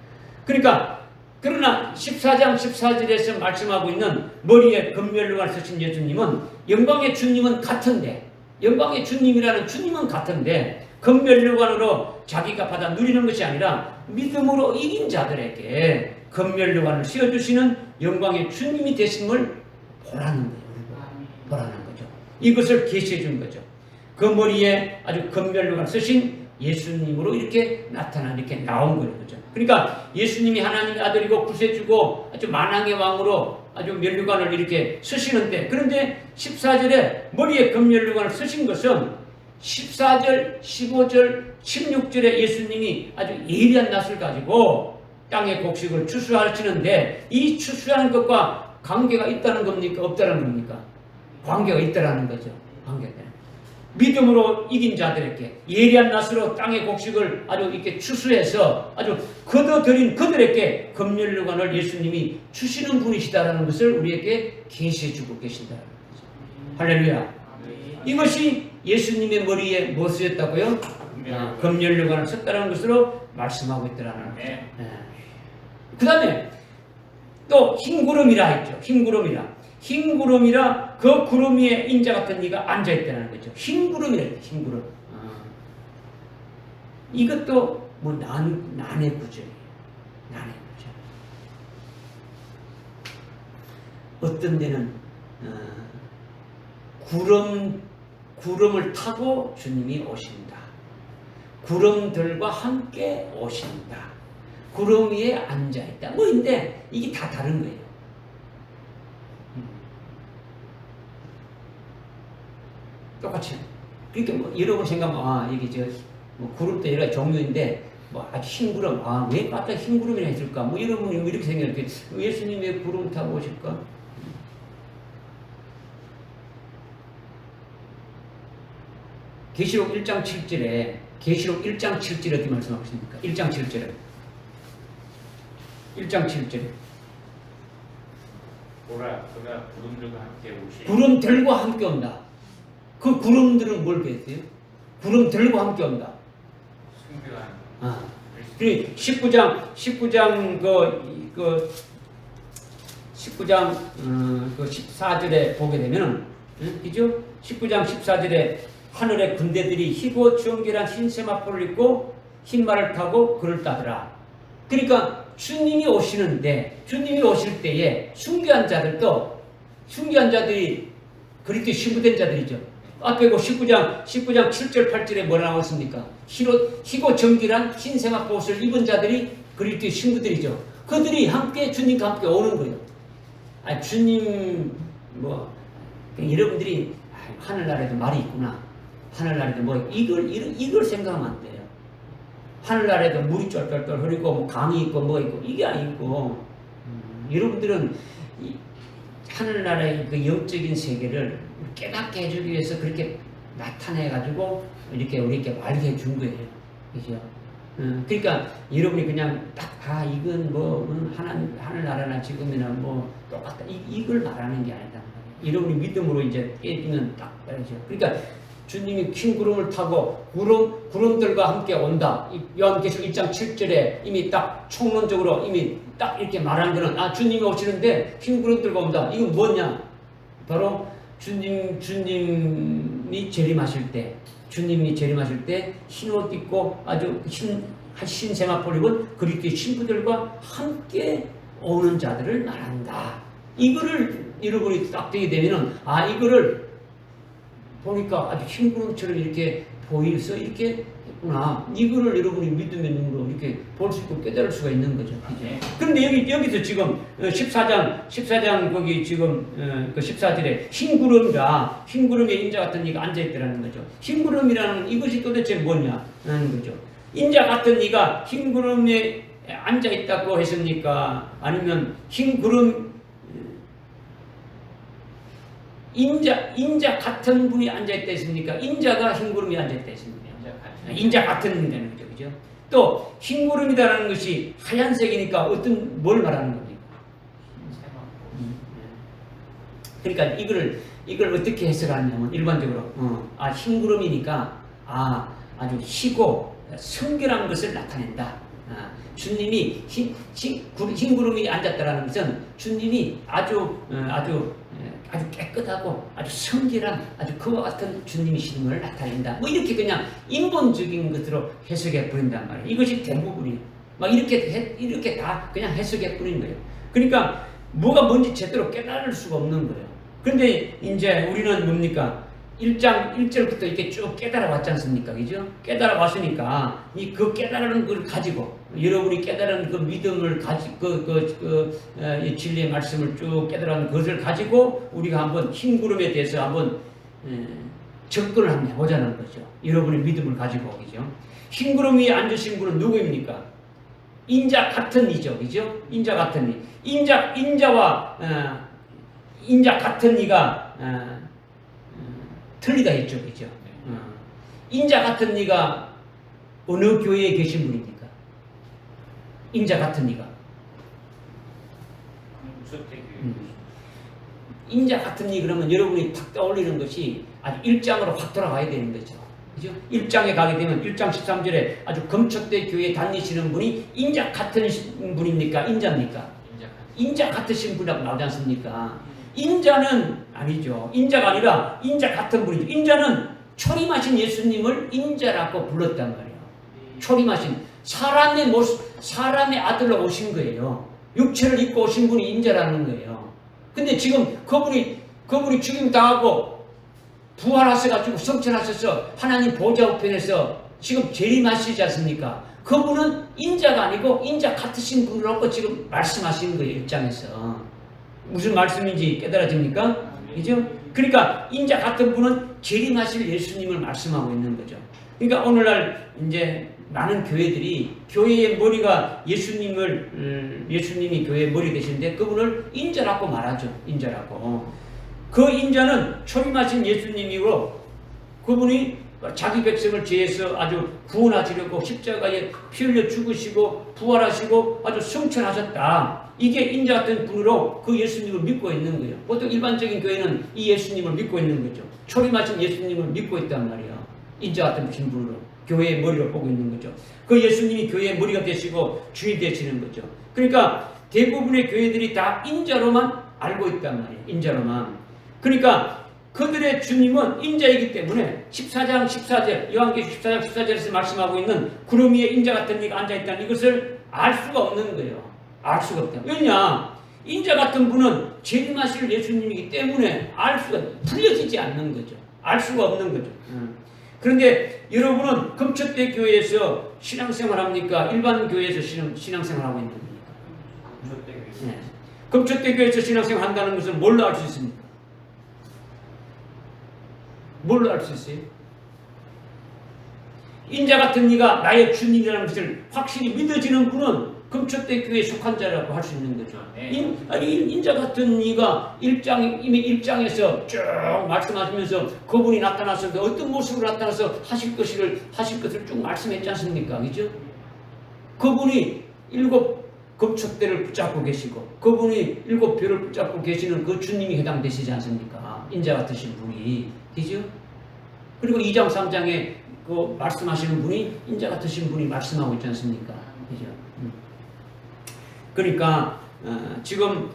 Speaker 1: 그러니까 그러나 14장 14절에서 말씀하고 있는 머리에 금면류관을 쓰신 예수님은 영광의 주님은 같은데, 영광의 주님이라는 주님은 같은데 금면류관으로 자기가 받아 누리는 것이 아니라 믿음으로 이긴 자들에게 금면류관을 씌워주시는 영광의 주님이 되심을 보라는 거예요. 보라는 거죠. 이것을 계시해 준 거죠. 그 머리에 아주 금면류관을 쓰신 예수님으로 이렇게 이렇게 나온 거예요. 그죠? 그러니까 예수님이 하나님의 아들이고 구세주고 아주 만왕의 왕으로 아주 면류관을 이렇게 쓰시는데, 그런데 14절에 머리에 금면류관을 쓰신 것은 14절, 15절, 16절에 예수님이 아주 예리한 낯을 가지고 땅의 곡식을 추수하시는데 이 추수하는 것과 관계가 있다는 겁니까? 없다는 겁니까? 관계가 있다는 거죠. 관계가 있다. 믿음으로 이긴 자들에게 예리한 낯으로 땅의 곡식을 아주 이렇게 추수해서 아주 거둬들인 그들에게 금면류관을 예수님이 주시는 분이시다라는 것을 우리에게 계시해주고 계신다는 거죠. 할렐루야. 이것이 예수님의 머리에 무엇이었다고요? 금면류관을 썼다는 것으로 말씀하고 있더라는 거죠. 그 다음에 또 흰구름이라 했죠. 흰구름이라 그 구름 위에 인자 같은 이가 앉아있다는 거죠. 흰구름이라 했죠. 흰구름. 이것도 뭐 난의 구절이에요. 난의 구절. 어떤 데는 구름을 타고 주님이 오신다. 구름들과 함께 오신다. 구름 위에 앉아있다. 뭐인데 이게 다 다른 거예요. 똑같이. 그러니까 뭐 여러분 생각하면 이게 뭐 구름도 여러 가지 종류인데 뭐 아주 흰 구름, 왜 갑자기 흰 구름이라 했을까? 뭐 여러분이 이렇게 생각해요. 예수님 왜 구름 타고 오실까? 계시록 1장 7절에 어떻게 말씀하고 있습니까? 1장 7절에 1장 7절에
Speaker 3: 보라 그가 구름들과 함께 오시
Speaker 1: 구름들과 함께 온다. 그 구름들은 뭘 했어요? 구름들과 함께 온다.
Speaker 3: 순교하는
Speaker 1: 그 19장 14절에 보게 되면은 그죠? 19장 14절에 하늘의 군대들이 희고 정결한 흰 세마포를 입고 흰 말을 타고 그를 따르라. 그러니까 주님이 오실 때에 순교한 자들이 그리스도에 신부된 자들이죠. 앞에 그 19장 7절 8절에 뭐라 나왔습니까? 희고 정결한 흰 세마포 옷을 입은 자들이 그리스도의 신부들이죠. 그들이 주님과 함께 오는 거예요. 주님 여러분들이 하늘나라에도 말이 있구나. 하늘나라에도 이걸 생각하면 안 돼요. 하늘나라에도 물이 쫄쫄쫄 흐르고 뭐 강이 있고 있고 이게 아니고 여러분들은 하늘나라의 그 영적인 세계를 깨닫게 해주기 위해서 그렇게 나타내가지고 이렇게 우리에게 말게 해준 거예요. 그죠? 그러니까 여러분이 그냥 이건 하늘나라나 지금이나 똑같다. 이걸 말하는 게 아니다. 여러분이 믿음으로 이제 깨지면 딱 그러죠. 그러니까 주님이 흰 구름을 타고 구름들과 함께 온다. 요한계시록 1장 7절에 이미 딱 총론적으로 이미 딱 이렇게 말하는 거는 주님이 오시는데 흰 구름들과 온다. 이건 뭐냐? 바로 주님이 재림하실 때 흰 옷 입고 아주 흰 세마포를 입은 그리스도의 신부들과 함께 오는 자들을 말한다. 이거를 여러분이 딱 되게 되면은 이거를 보니까 아주 흰 구름처럼 이렇게 보여서 이렇게 했구나. 이거를 여러분이 믿음의 눈으로 이렇게 볼 수 있고 깨달을 수가 있는 거죠. 그런데 여기서 지금 14장 거기 지금 그 14절에 흰 구름에 인자 같은 이가 앉아있더라는 거죠. 흰 구름이라는 이것이 도대체 뭐냐는 거죠. 인자 같은 이가 흰 구름에 앉아있다고 했습니까? 아니면 흰 구름 인자 같은 분이 앉아있다 했습니까? 인자가 흰구름이 앉아있다 했습니까? 인자 같은 분이라는 거죠. 그죠? 또 흰구름이라는 것이 하얀색이니까 뭘 말하는 겁니까? 그러니까 이걸 어떻게 해석하냐면 일반적으로 흰구름이니까 아주 희고 성결한 것을 나타낸다. 주님이 흰구름이 앉았다라는 것은 주님이 아주 깨끗하고 아주 성결한 아주 그와 같은 주님이신 걸 나타낸다. 이렇게 그냥 인본적인 것으로 해석해 버린단 말이에요. 이것이 대부분이에요. 이렇게 다 그냥 해석해 버린 거예요. 그러니까 뭐가 뭔지 제대로 깨달을 수가 없는 거예요. 그런데 이제 우리는 뭡니까? 1장 1절부터 이렇게 쭉 깨달아 왔지 않습니까? 그죠? 깨달아 왔으니까 그 깨달은 걸 가지고 여러분이 깨달은 그 믿음을 가지고 이 진리의 말씀을 쭉 깨달은 것을 가지고 우리가 한번 흰구름에 대해서 한번 접근을 한번 해보자는 거죠. 여러분의 믿음을 가지고. 그죠? 흰구름 위에 앉으신 분은 누구입니까? 인자 같은 이죠. 그죠? 인자 같은 이. 인자와 인자 같은 이가 틀리다 했죠. 그죠? 인자 같은 이가 어느 교회에 계신 분입니까? 인자 같은 이가. 인자 같은 이 그러면 여러분이 탁 떠올리는 것이 아주 1장으로 확 돌아가야 되는 거죠. 그죠? 1장에 가게 되면 1장 13절에 아주 검척대 교회에 다니시는 분이 인자 같은 분입니까? 인자입니까? 인자 같으신 분이라고 나오지 않습니까? 인자는 아니죠. 인자가 아니라 인자 같은 분이죠. 인자는 초림하신 예수님을 인자라고 불렀단 말이에요. 초림하신 사람의 모습, 사람의 아들로 오신 거예요. 육체를 입고 오신 분이 인자라는 거예요. 근데 지금 그분이 죽임 당하고 부활하셔가지고 성천하셔서 하나님 보좌 우편에서 지금 재림하시지 않습니까? 그분은 인자가 아니고 인자 같으신 분이라고 지금 말씀하시는 거예요. 입장에서 무슨 말씀인지 깨달아집니까? 그죠? 그러니까 인자 같은 분은 재림하실 예수님을 말씀하고 있는 거죠. 그러니까 오늘날 이제 많은 교회들이 교회의 머리가 예수님이 교회의 머리 되시는데 그분을 인자라고 말하죠. 인자라고. 그 인자는 초림하신 예수님이고 그분이 자기 백성을 죄에서 아주 구원하시려고 십자가에 피 흘려 죽으시고 부활하시고 아주 성천하셨다. 이게 인자 같은 분으로 그 예수님을 믿고 있는 거예요. 보통 일반적인 교회는 이 예수님을 믿고 있는 거죠. 초림하신 예수님을 믿고 있단 말이에요. 인자 같은 분으로 교회의 머리로 보고 있는 거죠. 그 예수님이 교회의 머리가 되시고 주인 되시는 거죠. 그러니까 대부분의 교회들이 다 인자로만 알고 있단 말이에요. 인자로만. 그러니까 그들의 주님은 인자이기 때문에 14장 14절 요한계시록 14장 14절에서 말씀하고 있는 구름 위에 인자 같은 이가 앉아있다는 이것을 알 수가 없는 거예요. 알 수가 없다. 왜냐? 인자 같은 분은 재림하실 예수님이기 때문에 알 수가 풀려지지 않는 거죠. 알 수가 없는 거죠. 그런데 여러분은 금초대 교회에서 신앙생활 합니까? 일반 교회에서 신앙생활 하고 있는 겁니까?
Speaker 3: 금초대 교회.
Speaker 1: 네. 금초대 교회에서 신앙생활 한다는 것을 뭘로 알 수 있습니까? 뭘로 알 수 있어요? 인자 같은 이가 나의 주님이라는 것을 확실히 믿어지는 분은 금초대 교회에 속한 자라고 할 수 있는 거죠. 인자 같은 이가 이미 1장에서 쭉 말씀하시면서 그분이 나타나서 어떤 모습으로 나타나서 하실 것을 쭉 말씀했지 않습니까? 그죠? 그분이 7 금초대를 붙잡고 계시고 그분이 7 별을 붙잡고 계시는 그 주님이 해당되시지 않습니까? 인자 같으신 분이. 그죠? 그리고 2장 3장에 그 말씀하시는 분이 인자 같으신 분이 말씀하고 있지 않습니까? 그죠? 그러니까 지금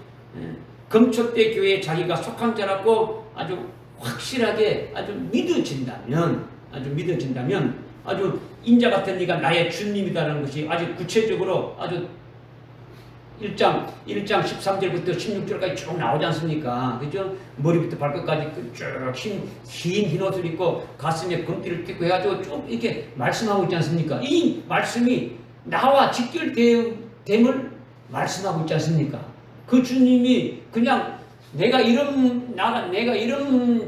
Speaker 1: 금초대 교회에 자기가 속한 자라고 아주 확실하게 아주 믿어진다면 아주 인자 같은 이가 나의 주님이다라는 것이 아주 구체적으로 아주 1장 13절부터 16절까지 쭉 나오지 않습니까? 그죠? 머리부터 발끝까지 긴 옷을 입고 가슴에 금띠를 띠고 해가지고 쭉 이렇게 말씀하고 있지 않습니까? 이 말씀이 나와 직결됨을 말씀하고 있지 않습니까? 그 주님이 그냥 내가 이런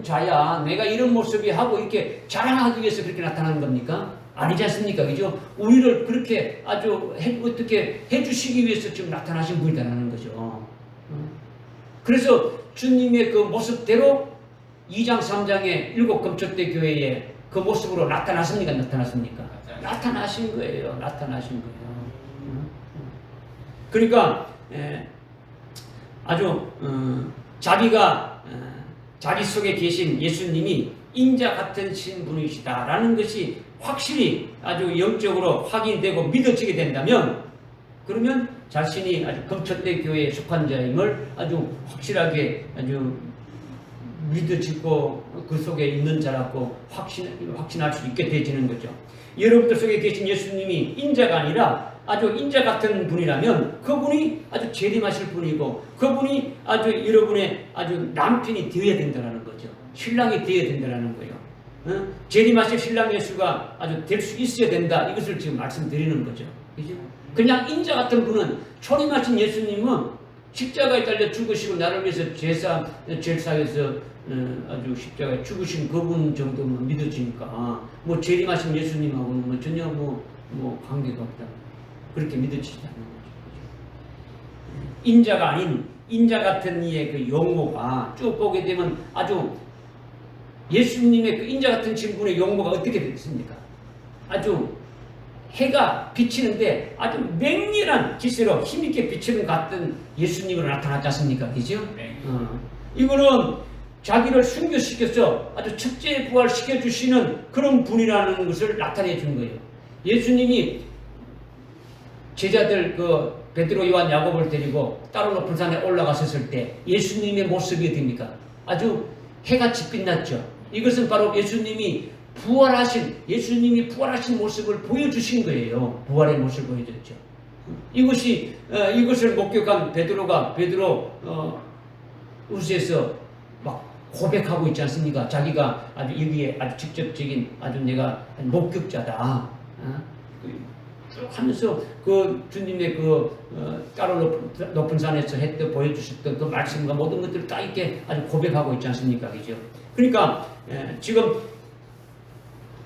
Speaker 1: 자야, 내가 이런 모습이 하고 이렇게 자랑하기 위해서 그렇게 나타나는 겁니까? 아니지 않습니까? 그죠? 우리를 그렇게 아주 어떻게 해주시기 위해서 지금 나타나신 분이라는 거죠. 그래서 주님의 그 모습대로 2장 3장의 7 금초대 교회에 그 모습으로 나타났습니까? 나타나신 거예요. 나타나신 거예요. 그러니까 아주 자기가 자기 속에 계신 예수님이 인자 같은 신분이시다라는 것이 확실히 아주 영적으로 확인되고 믿어지게 된다면 그러면 자신이 아주 금초대 교회에 속한 자임을 아주 확실하게 아주 믿어지고 그 속에 있는 자라고 확신할 수 있게 되지는 거죠. 여러분들 속에 계신 예수님이 인자가 아니라 아주 인자 같은 분이라면 그분이 아주 재림하실 분이고 그분이 아주 여러분의 아주 남편이 되어야 된다는 거죠. 신랑이 되어야 된다는 거예요. 재림하실 신랑 예수가 아주 될 수 있어야 된다. 이것을 지금 말씀드리는 거죠. 그죠? 그냥 인자 같은 분은 초림하신 예수님은 십자가에 달려 죽으시고 나를 위해서 죄를 사해서 아주 십자가에 죽으신 그분 정도만 믿어지니까 뭐 재림하신 예수님하고는 뭐 전혀 뭐 관계가 없다. 그렇게 믿어지지 않는 거죠. 인자가 아닌 인자 같은 이의 그 용모가 쭉 보게 되면 아주 예수님의 그 인자 같은 신분의 용모가 어떻게 됐습니까? 아주 해가 비치는데 아주 맹렬한 기세로 힘있게 비치는 것 같은 예수님으로 나타났지 않습니까? 그죠? 이거는 자기를 순교시켜서 아주 첫째 부활시켜 주시는 그런 분이라는 것을 나타내 준 거예요. 예수님이 제자들 그 베드로, 요한, 야고보를 데리고 따로 높은 산에 올라갔었을 때 예수님의 모습이 어떻습니까? 아주 해같이 빛났죠. 이것은 바로 예수님이 부활하신 모습을 보여주신 거예요. 부활의 모습을 보여줬죠. 이것을 목격한 베드로가 우스에서 막 고백하고 있지 않습니까? 자기가 아주 여기에 아주 직접적인 아주 내가 목격자다. 쭉 하면서 그 주님의 따로 높은 산에서 했던 보여주셨던 그 말씀과 모든 것들을 다 이렇게 아주 고백하고 있지 않습니까? 그죠? 그러니까 지금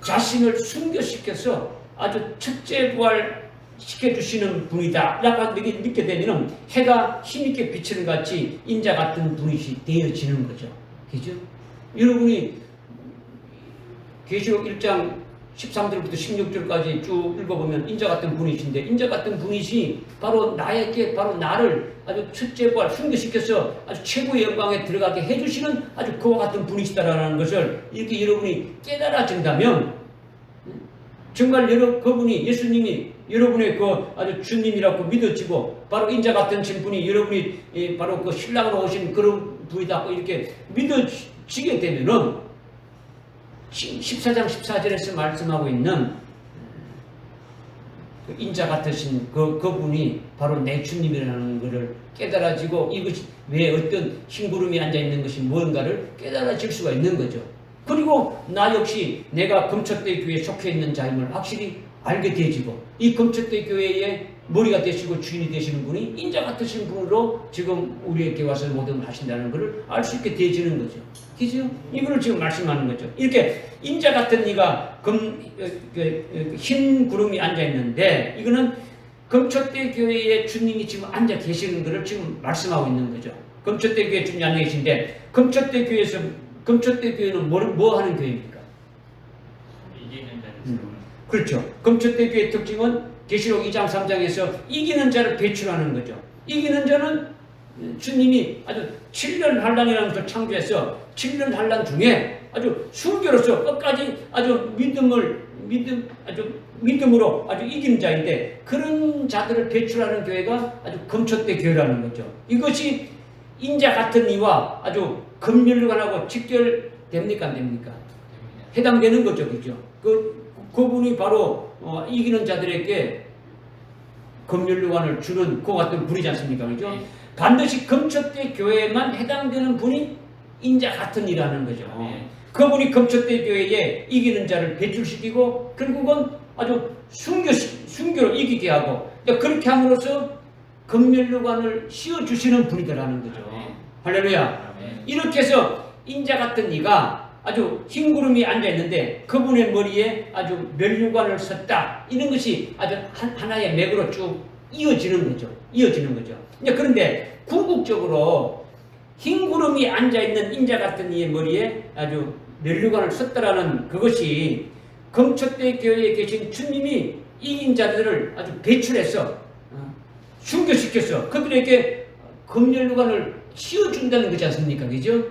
Speaker 1: 자신을 순교시켜서 아주 첫째 부활 시켜주시는 분이다. 약간 늦게 되면은 해가 힘있게 비치는 같이 인자 같은 분이 되어지는 거죠. 그죠? 여러분이 계시록 1장 13절부터 16절까지 쭉 읽어보면 인자 같은 분이신데, 인자 같은 분이시 바로 나를 아주 첫째 부활 순교시켜서 아주 최고의 영광에 들어가게 해주시는 아주 그와 같은 분이시다라는 것을 이렇게 여러분이 깨달아진다면, 정말 그분이 예수님이 여러분의 아주 주님이라고 믿어지고 바로 인자 같은 분이 여러분이 바로 그 신랑으로 오신 그런 분이다 이렇게 믿어지게 되면은 14장 14절에서 말씀하고 있는 그 인자 같으신 그분이 바로 내 주님이라는 것을 깨달아지고 이것이 왜 어떤 흰구름이 앉아있는 것이 무언가를 깨달아질 수가 있는 거죠. 그리고 나 역시 내가 금천대 교회에 속해 있는 자임을 확실히 알게 되어지고 이 금천대 교회의 머리가 되시고 주인이 되시는 분이 인자 같으신 분으로 지금 우리에게 와서 모든 걸 하신다는 것을 알 수 있게 되어지는 거죠. 그죠? 이거를 지금 말씀하는 거죠. 이렇게 인자 같은 이가 흰 구름이 앉아 있는데 이거는 금천대 교회의 주님이 지금 앉아 계시는 것을 지금 말씀하고 있는 거죠. 금천대 교회 주님이 앉아 계신데 금천대 교회는 뭐 하는 교회입니까?
Speaker 3: 이기는 자를
Speaker 1: 그렇죠. 금천대 교회의 특징은 계시록 2장 3장에서 이기는 자를 배출하는 거죠. 이기는 자는 주님이 아주 7년 환란이라는 것을 창조해서 7년 환란 중에 아주 순교로서 끝까지 아주 믿음으로 아주 이기는 자인데 그런 자들을 배출하는 교회가 아주 금천대 교회라는 거죠. 이것이 인자 같은 이와 아주 금멸관하고 직결됩니까? 안 됩니까? 해당되는 거죠. 그죠? 그분이 바로 이기는 자들에게 금멸관을 주는 그 같은 분이지 않습니까? 그죠? 반드시 금천대 교회에만 해당되는 분이 인자 같은 이라는 거죠. 그분이 금천대 교회에 이기는 자를 배출시키고 결국은 아주 순교로 이기게 하고 그렇게 함으로써 금멸관을 씌워주시는 분이더라는 거죠. 할렐루야. 이렇게 해서 인자 같은 이가 아주 흰 구름이 앉아있는데 그분의 머리에 아주 면류관을 섰다. 이런 것이 아주 하나의 맥으로 쭉 이어지는 거죠. 그런데 궁극적으로 흰 구름이 앉아있는 인자 같은 이의 머리에 아주 면류관을 섰다라는 그것이 금천대 교회에 계신 주님이 이긴 자들을 아주 배출해서 순교시켜서 그들에게 금면류관을 씌워준다는 거지 않습니까? 그죠?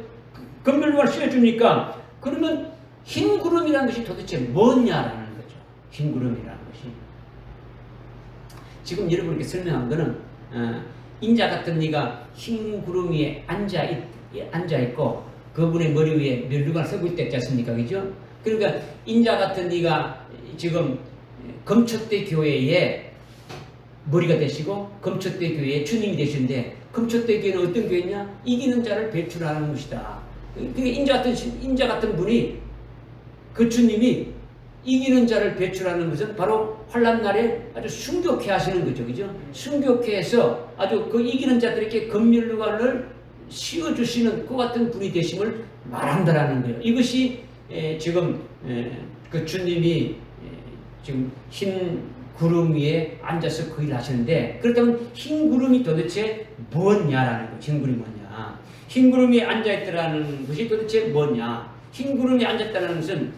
Speaker 1: 금면류관을 씌워주니까 그러면 흰 구름이라는 것이 도대체 뭐냐라는 거죠. 흰 구름이라는 것이. 지금 여러분께 설명한 거는 인자 같은 이가 흰 구름 위에 앉아있고 그분의 머리 위에 면류관을 서고 있지 않습니까? 그죠? 그러니까 인자 같은 이가 지금 금천대 교회의 머리가 되시고 금천대 교회의 주님이 되시는데 금천대 교회는 어떤 교회냐? 이기는 자를 배출하는 것이다. 인자 같은 분이 그 주님이 이기는 자를 배출하는 것은 바로 환난 날에 아주 순교케 하시는 거죠. 그죠? 순교케 해서 아주 그 이기는 자들에게 금면류관을 씌워주시는 그 같은 분이 되심을 말한다라는 거예요. 이것이 지금 그 주님이 지금 흰 구름 위에 앉아서 그 일을 하시는데 그렇다면 흰 구름이 도대체 뭐냐라는 거예요. 흰 구름이 뭐냐. 흰 구름이 앉아있다라는 것이 도대체 뭐냐. 흰 구름이 앉았다는 것은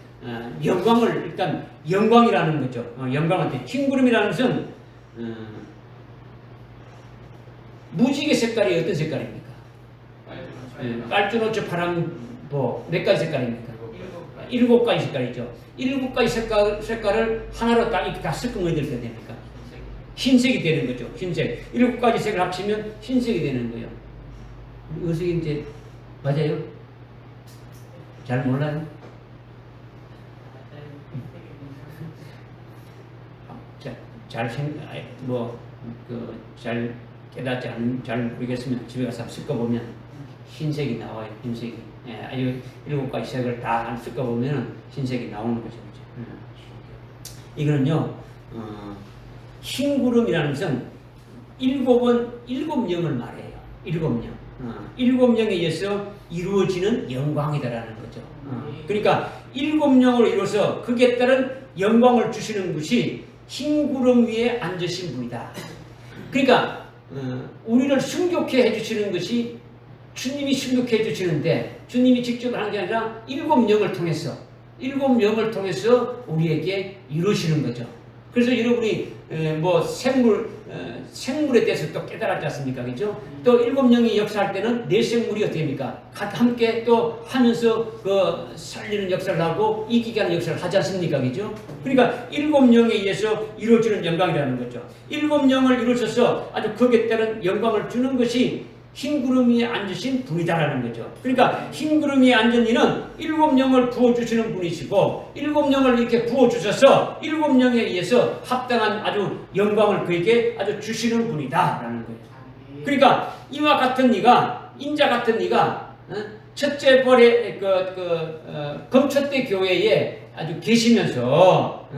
Speaker 1: 영광을 일단 영광이라는 거죠. 영광한테 흰 구름이라는 것은 무지개 색깔이 어떤 색깔입니까? 빨주노초 파란보 몇 가지 색깔입니까? 7가지 색깔이죠. 7가지 색깔을 하나로 딱 이렇게 다 섞으면 어떻게 됩니까? 흰색이 되는 거죠. 흰색. 7가지 색을 합치면 흰색이 되는 거예요. 의색이 이제 맞아요? 잘 몰라요? 잘 깨닫지 않은, 잘 모르겠으면 집에 가서 섞어보면 흰색이 나와요. 흰색이. 예, 아주 7가지 색을 다 섞어보면 흰색이 나오는 거죠. 이거는요, 흰 구름이라는 것은 7영을 말해요. 7영. 7영에 의해서 이루어지는 영광이다라는 거죠. 그러니까 7영으로 이루어서 거기에 따른 영광을 주시는 것이 흰 구름 위에 앉으신 분이다. 그러니까 우리를 순교케 해주시는 것이 주님이 순교케 해주시는데 주님이 직접 하는 게 아니라 7영을 통해서 우리에게 이루시는 거죠. 그래서 여러분이 뭐 생물에 대해서 또 깨달았지 않습니까? 그죠? 또 7영이 역사할 때는 내 생물이 어떻게 됩니까? 함께 또 하면서 그 살리는 역사를 하고 이기게 하는 역사를 하지 않습니까? 그죠? 그러니까 7영에 의해서 이루어지는 영광이라는 거죠. 7영을 이루셔서 아주 거기에 따른 영광을 주는 것이 흰 구름 위에 앉으신 분이다라는 거죠. 그러니까 흰 구름 위에 앉은 이는 7영을 부어주시는 분이시고 7영을 이렇게 부어주셔서 7영에 의해서 합당한 아주 영광을 그에게 아주 주시는 분이다라는 거예요. 그러니까 이와 같은 네가 인자 같은 네가 첫째 벌의 검첫대 교회에 아주 계시면서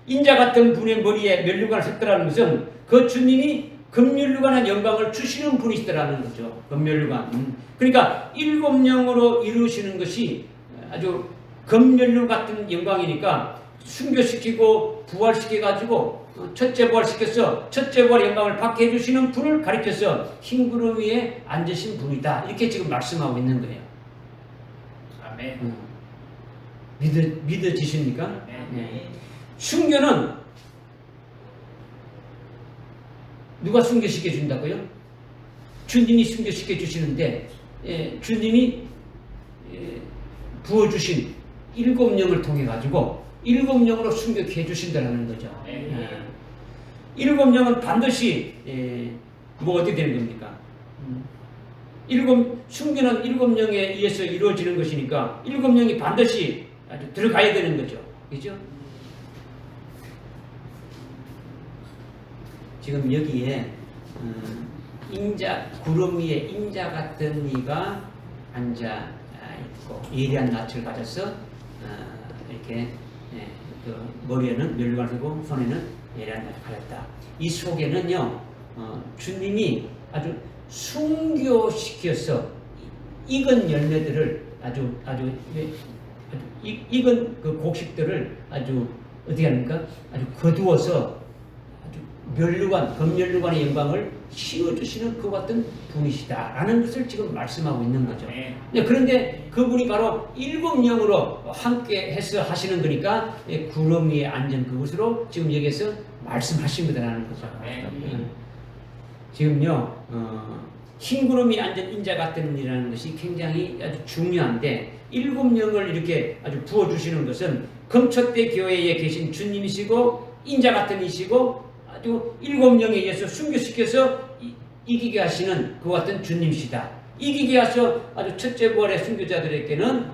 Speaker 1: 인자 같은 분의 머리에 면류관을 섰더라는 것은 그 주님이 금면류관한 영광을 주시는 분이시더라는 거죠. 금면류관. 그러니까 7영으로 이루시는 것이 아주 금면류 같은 영광이니까 순교시키고 부활시켜가지고 첫째 부활시켜서 첫째 부활 영광을 받게 해주시는 분을 가리켜서 흰 구름 위에 앉으신 분이다. 이렇게 지금 말씀하고 있는 거예요.
Speaker 3: 아멘.
Speaker 1: 믿어지십니까?
Speaker 3: 네.
Speaker 1: 순교는 누가 순교시켜 준다고요? 주님이 순교시켜 주시는데 주님이 부어주신 7영을 통해 가지고 7영으로 순교해 주신다는 거죠. 7영은 반드시 뭐 어떻게 되는 겁니까? 순교는 7영에 의해서 이루어지는 것이니까 7영이 반드시 아주 들어가야 되는 거죠. 그죠? 지금 여기에 구름 위에 인자 같은 이가 앉아 있고 예리한 낯을 가져서 이렇게 그 머리에는 면류관을 쓰고 손에는 예리한 낯을 가졌다. 이 속에는요 주님이 아주 순교시켜서 익은 열매들을 아주 익은 그 곡식들을 아주 어떻게 합니까? 아주 거두어서 금면류관의 영광을 씌워주시는 그 같은 분이시다라는 것을 지금 말씀하고 있는 거죠. 그런데 그분이 바로 7영으로 함께 해서 하시는 거니까 구름 위에 앉은 그것으로 지금 여기서 말씀하신 거다라는 거죠. 지금요 흰 구름이 앉은 인자 같은 이라는 것이 굉장히 아주 중요한데 7영을 이렇게 아주 부어주시는 것은 검첫대 교회에 계신 주님이시고 인자 같은 이시고 아주 7영에 의해서 순교시켜서 이기게 하시는 그 같은 주님이시다. 이기게 하셔 아주 첫째 부활의 순교자들에게는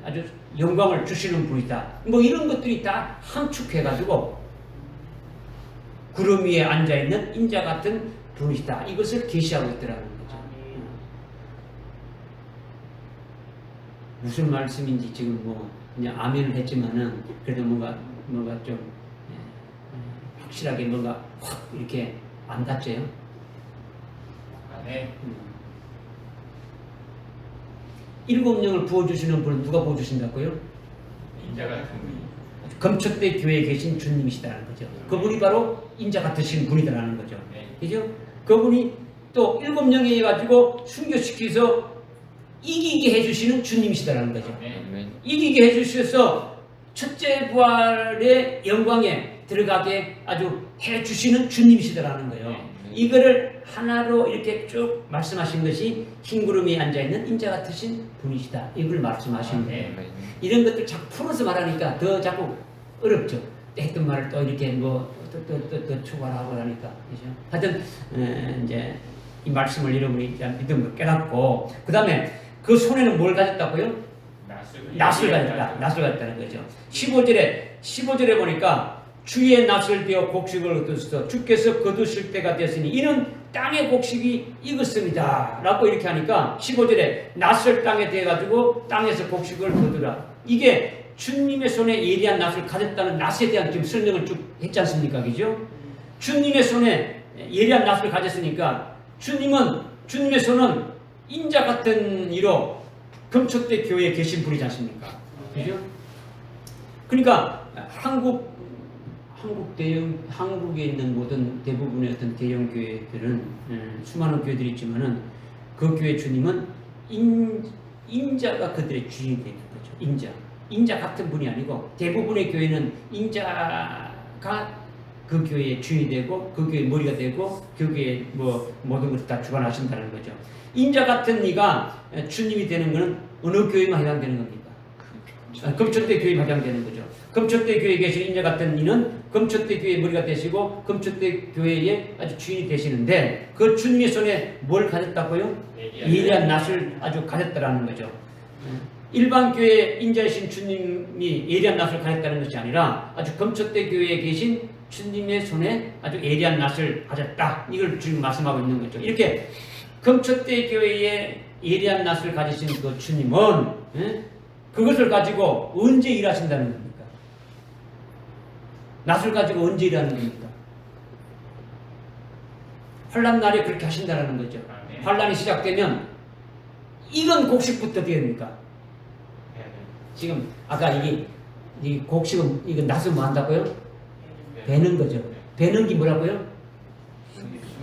Speaker 1: 아주 영광을 주시는 분이다. 뭐 이런 것들이 다 함축해가지고 구름 위에 앉아있는 인자 같은 분이시다. 이것을 계시하고 있더라는 거죠. 무슨 말씀인지 지금 뭐 그냥 아멘을 했지만은 그래도 뭔가 좀 확실하게 뭔가 확 이렇게 안 닿져요?
Speaker 3: 네.
Speaker 1: 7영을 부어주시는 분은 누가 부어주신다고요?
Speaker 3: 인자 같은 분이.
Speaker 1: 검척대 교회에 계신 주님이시다는 거죠. 그분이 바로 인자 같으신 분이다라는 거죠. 그죠? 그분이 또 7영에 해가지고 순교시켜서 이기게 해주시는 주님이시다라는 거죠. 이기게 해주셔서 첫째 부활의 영광에 들어가게 아주 해주시는 주님이시더라는 거예요. 이거를 하나로 이렇게 쭉 말씀하신 것이 흰 구름에 앉아있는 인자 같으신 분이시다. 이걸 말씀하신 거예요. 이런 것들 자꾸 풀어서 말하니까 더 자꾸 어렵죠. 했던 말을 또 이렇게 뭐 또 초발하고 하니까 그죠? 하여튼 이제 이 말씀을 여러분이 믿음으로 깨닫고 그 다음에 그 손에는 뭘 가졌다고요? 낫을 가졌다. 낫을 가졌다는 거죠. 15절에 보니까 주의 낫을 베어 곡식을 얻으소서 주께서 거두실 때가 되었으니 이는 땅의 곡식이 익었습니다. 라고 이렇게 하니까 15절에 낫을 땅에 대가지고 땅에서 곡식을 거두라. 이게 주님의 손에 예리한 낫을 가졌다는 낫에 대한 지금 설명을 쭉 했지 않습니까? 그죠? 주님의 손에 예리한 낫을 가졌으니까 주님의 손은 인자 같은 이로 금초대 교회에 계신 분이지 않습니까? 그죠? 그러니까 한국에 있는 모든 대부분의 어떤 대형 교회들은 수많은 교회들이 있지만은 그 교회 주님은 인자가 그들의 주인이 되는 거죠. 인자 같은 분이 아니고 대부분의 교회는 인자가 그 교회의 주인이 되고 그 교회의 머리가 되고 그 교회의 뭐 모든 것을 다 주관하신다는 거죠. 인자 같은 이가 주님이 되는 것은 어느 교회만 해당되는 겁니까? 금초대 교회에 해당되는 거죠. 금초대 교회에 계신 인자 같은 이는 금초대 교회의 머리가 되시고 금초대 교회의 아주 주인이 되시는데 그 주님의 손에 뭘 가졌다고요? 예리한 낫을 아주 가졌다라는 거죠. 일반 교회 인자이신 주님이 예리한 낫을 가졌다는 것이 아니라 아주 금초대 교회에 계신 주님의 손에 아주 예리한 낫을 가졌다. 이걸 지금 말씀하고 있는 거죠. 이렇게 금초대 교회에 예리한 낫을 가지신 그 주님은 그것을 가지고 언제 일하신다는 겁니까? 낫을 가지고 언제 일하는 겁니까? 환난 날에 그렇게 하신다는 거죠. 환난이 시작되면 익은 곡식부터 어떻게 됩니까? 지금 아까 이 곡식은 이거 낫을 뭐 한다고요? 베는 거죠. 베는 게 뭐라고요?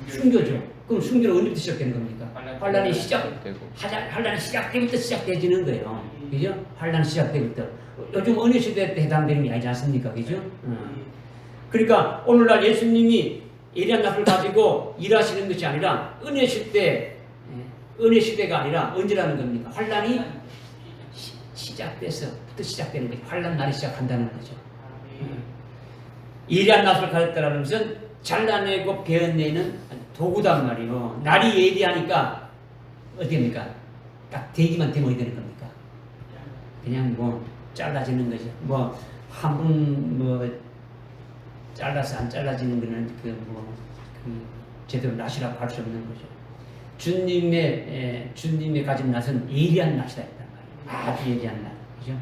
Speaker 1: 순교죠. 그럼 순교는 언제부터 시작되는 겁니까? 환난이 시작되부터 시작되지는 거예요. 그죠? 환난 시작되부터. 요즘 은혜 시대 때 해당되는 게 아니지 않습니까? 그죠? 그러니까 오늘날 예수님이 예리한 낫을 가지고 일하시는 것이 아니라 은혜 시대가 아니라 언제라는 겁니까? 환난이 시작돼서부터 시작되는 거죠. 환난 날이 시작한다는 거죠. 예리한 낫을 가졌다는 것은 잘라내고 베어내는 도구단 말이요. 날이 예리하니까 어떻게입니까? 딱 대기만 되면 어떻게 되는 겁니까? 그냥 뭐 잘라지는 거죠. 뭐 한 분 뭐 잘라서 안 잘라지는 거는 그 제대로 낫이라고 할 수 없는 거죠. 주님의 가진 낫은 예리한 낫이다 했단 말이에요. 아주 예리한 낫. 그죠?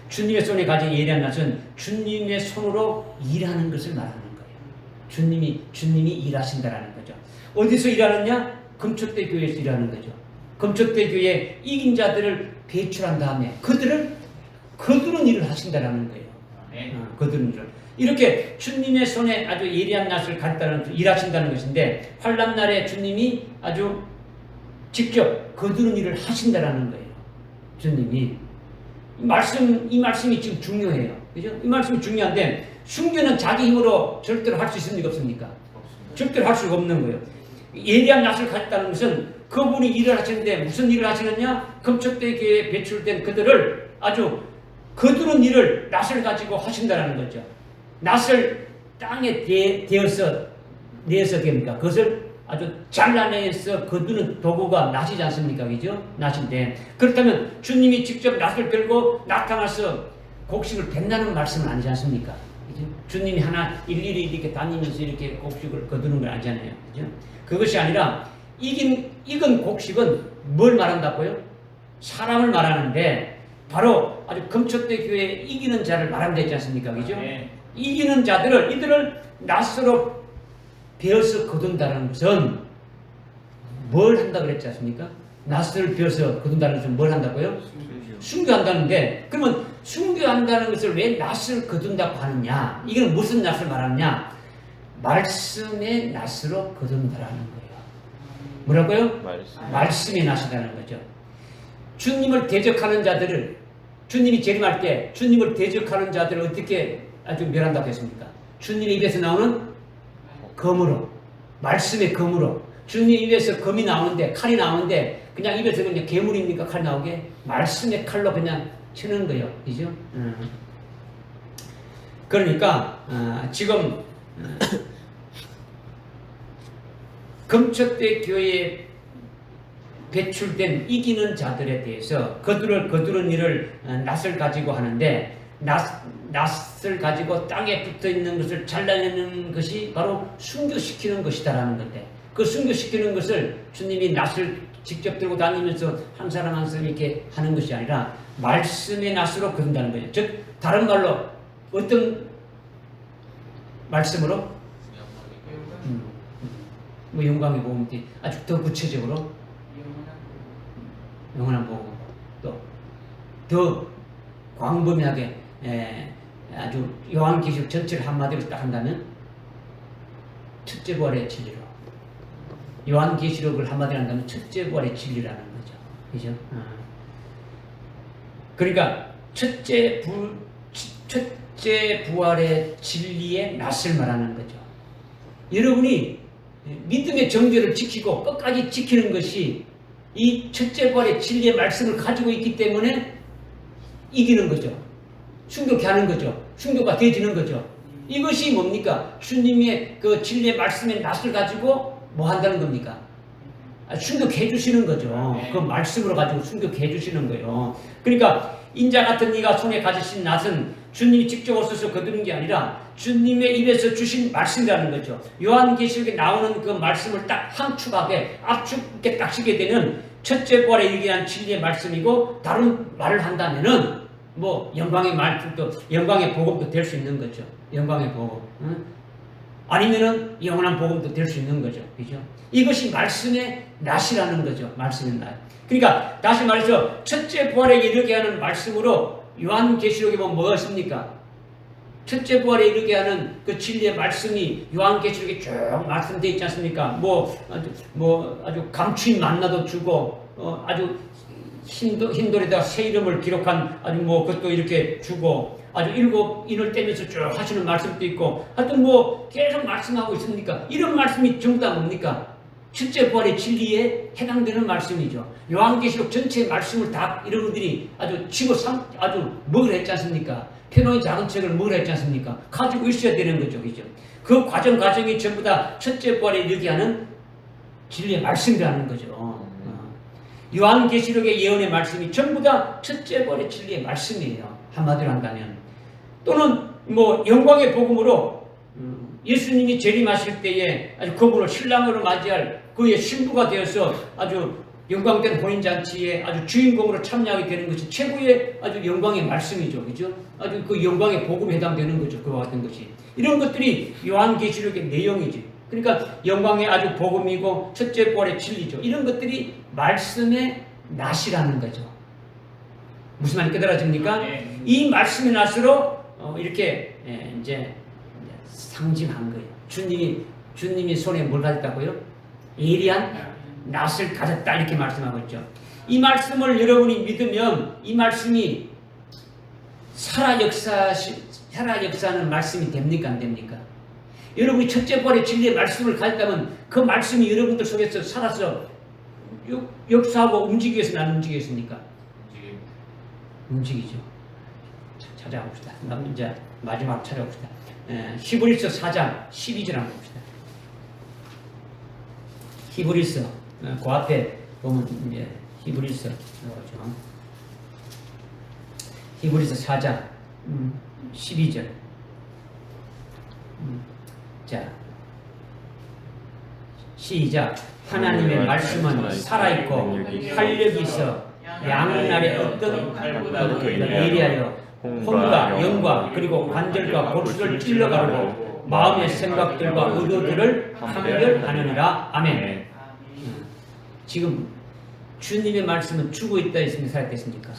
Speaker 1: 주님의 손에 가진 예리한 낫은 주님의 손으로 일하는 것을 말하는 거예요. 주님이 일하신다라는 거죠. 어디서 일하느냐? 금초대 교회에서 일하는 거죠. 금초대 교회에 이긴 자들을 배출한 다음에 그들은 일을 하신다라는 거예요. 그들은 일을. 이렇게 주님의 손에 아주 예리한 낫을 갖다는 일하신다는 것인데 환난 날에 주님이 아주 직접 거두는 일을 하신다라는 거예요. 주님이 이 말씀이 지금 중요해요. 그죠? 이 말씀이 중요한데 순교는 자기 힘으로 절대로 할 수 있습니까? 없습니까? 절대로 할 수가 없는 거예요. 예리한 낫을 가졌다는 것은 그분이 일을 하시는데 무슨 일을 하시느냐? 금초대 교회에 배출된 그들을 아주 거두는 일을 낫을 가지고 하신다는 거죠. 낫을 땅에 내서 됩니까? 그것을 아주 잘라내서 거두는 도구가 낫이지 않습니까? 그죠? 낫인데 그렇다면 주님이 직접 낫을 들고 나타나서 곡식을 벤다는 말씀은 아니지 않습니까? 그죠? 주님이 하나 일일이 이렇게 다니면서 이렇게 곡식을 거두는 건 아니잖아요. 그죠? 그것이 아니라 익은 곡식은 뭘 말한다고요? 사람을 말하는데 바로 아주 금초대 교회에 이기는 자를 말하면 되지 않습니까? 그죠? 이기는 자들을 이들을 낫으로 베어서 거둔다는 것은 뭘 한다 그랬지 않습니까? 낫을 베어서 거둔다는 것은 뭘 한다고요? 순교한다는데 그러면 순교한다는 것을 왜 낫을 거둔다고 하느냐? 이건 무슨 낫을 말하느냐? 말씀의 낫으로 거둔다라는 거예요. 뭐라고요? 말씀의 낫이라는 거죠. 주님을 대적하는 자들을 주님이 재림할 때 주님을 대적하는 자들을 어떻게 아주 멸한다고 했습니까? 주님의 입에서 나오는 검으로, 말씀의 검으로. 주님 입에서 검이 나오는데 칼이 나오는데 그냥 입에서 그냥 괴물입니까? 칼 나오게 말씀의 칼로 그냥 치는 거예요. 그죠? 그러니까 지금 금척대 교회에 배출된 이기는 자들에 대해서 거두는 일을 낫을 가지고 하는데 낫을 가지고 땅에 붙어 있는 것을 잘라내는 것이 바로 순교시키는 것이다라는 건데 그 순교시키는 것을 주님이 낫을 직접 들고 다니면서 한 사람 한 사람 이렇게 하는 것이 아니라 말씀의 낫으로 거둔다는 거죠. 즉 다른 말로 어떤 말씀으로 뭐 영광의 복음이 아주 더 구체적으로 영원한 복음 또 더 광범위하게 아주 요한계시록 전체를 한마디로 딱 한다면 첫째 부활의 진리로 요한계시록을 한마디로 한다면 첫째 부활의 진리라는 거죠. 그죠? 그러니까 첫째 부활의 진리의 낫을 말하는 거죠. 여러분이 믿음의 정죄를 지키고 끝까지 지키는 것이 이 첫째 부활의 진리의 말씀을 가지고 있기 때문에 이기는 거죠. 순교케 하는 거죠. 순교가 되어지는 거죠. 이것이 뭡니까? 주님의 그 진리의 말씀의 낫을 가지고 뭐 한다는 겁니까? 순교케 해주시는 거죠. 그 말씀으로 가지고 순교케 해주시는 거예요. 그러니까 인자 같은 이가 손에 가지신 낫은 주님이 직접 오셔서 거두는 게 아니라 주님의 입에서 주신 말씀이라는 거죠. 요한계시록에 나오는 그 말씀을 딱 함축하게 압축게 딱 쓰게 되면 첫째 부활에 이르게 진리의 말씀이고 다른 말을 한다면은 뭐 영광의 말씀도 영광의 복음도 될 수 있는 거죠. 영광의 복음. 아니면은 영원한 복음도 될 수 있는 거죠. 그죠? 이것이 말씀의 낫이라는 거죠. 말씀의 낫. 그러니까 다시 말해서 첫째 부활에 이르게 하는 말씀으로 요한계시록에 보면 뭐가 있습니까? 첫째 부활에 이르게 하는 그 진리의 말씀이 요한계시록에 쭉 말씀되어 있지 않습니까? 아주 감추인 만나도 주고 아주 흰돌에다가 새 이름을 기록한 아주 그것도 이렇게 주고 아주 7인을 떼면서 쭉 하시는 말씀도 있고 하여튼 계속 말씀하고 있으니까 이런 말씀이 전부 다 뭡니까? 첫째 부활의 진리에 해당되는 말씀이죠. 요한계시록 전체의 말씀을 다 여러분들이 아주 아주 먹으라 했지 않습니까? 편호의 작은 책을 먹으라 했지 않습니까? 가지고 있어야 되는 거죠. 그죠? 그 과정이 전부 다 첫째 부활에 이르게 하는 진리의 말씀이라는 거죠. 요한계시록의 예언의 말씀이 전부 다 첫째 부활의 진리의 말씀이에요. 한마디로 한다면. 또는 영광의 복음으로 예수님이 재림하실 때에 아주 그분을 신랑으로 맞이할 그의 신부가 되어서 아주 영광된 혼인잔치에 아주 주인공으로 참여하게 되는 것이 최고의 아주 영광의 말씀이죠. 그죠? 아주 그 영광의 복음에 해당되는 거죠. 그와 같은 것이. 이런 것들이 요한계시록의 내용이지. 그러니까 영광의 아주 복음이고 첫째 부활의 진리죠. 이런 것들이 말씀의 낫이라는 거죠. 무슨 말이 깨달아집니까? 이 말씀의 낫으로 이렇게 이제 상징한 거예요. 주님이 손에 뭘 가졌다고요? 예리한 낫을 가졌다 이렇게 말씀하고 있죠. 이 말씀을 여러분이 믿으면 이 말씀이 살아 역사하는 말씀이 됩니까? 안 됩니까? 여러분이 첫째 부활의 진리의 말씀을 가졌다면 그 말씀이 여러분들 속에서 살아서 역사하고 움직이겠습니까? 안 움직이겠습니까? 움직이죠. 찾아봅시다. 이제 마지막 찾아봅시다. 히브리서 4장 12절 한번 봅시다. 히브리서 그 앞에 보면 이제 히브리서 나오죠. 히브리서 4장 12절. 자, 시작. 하나님의 말씀은 살아있고 활력이 있어 양날의 어떤 예리하여 혼과 영과 그리고 관절과 골수를 찔러가르고 마음의 생각들과 의도들을 판별하느니라. 아멘. 지금 주님의 말씀은 죽어 있다 했습니까? 살아있다 했습니까?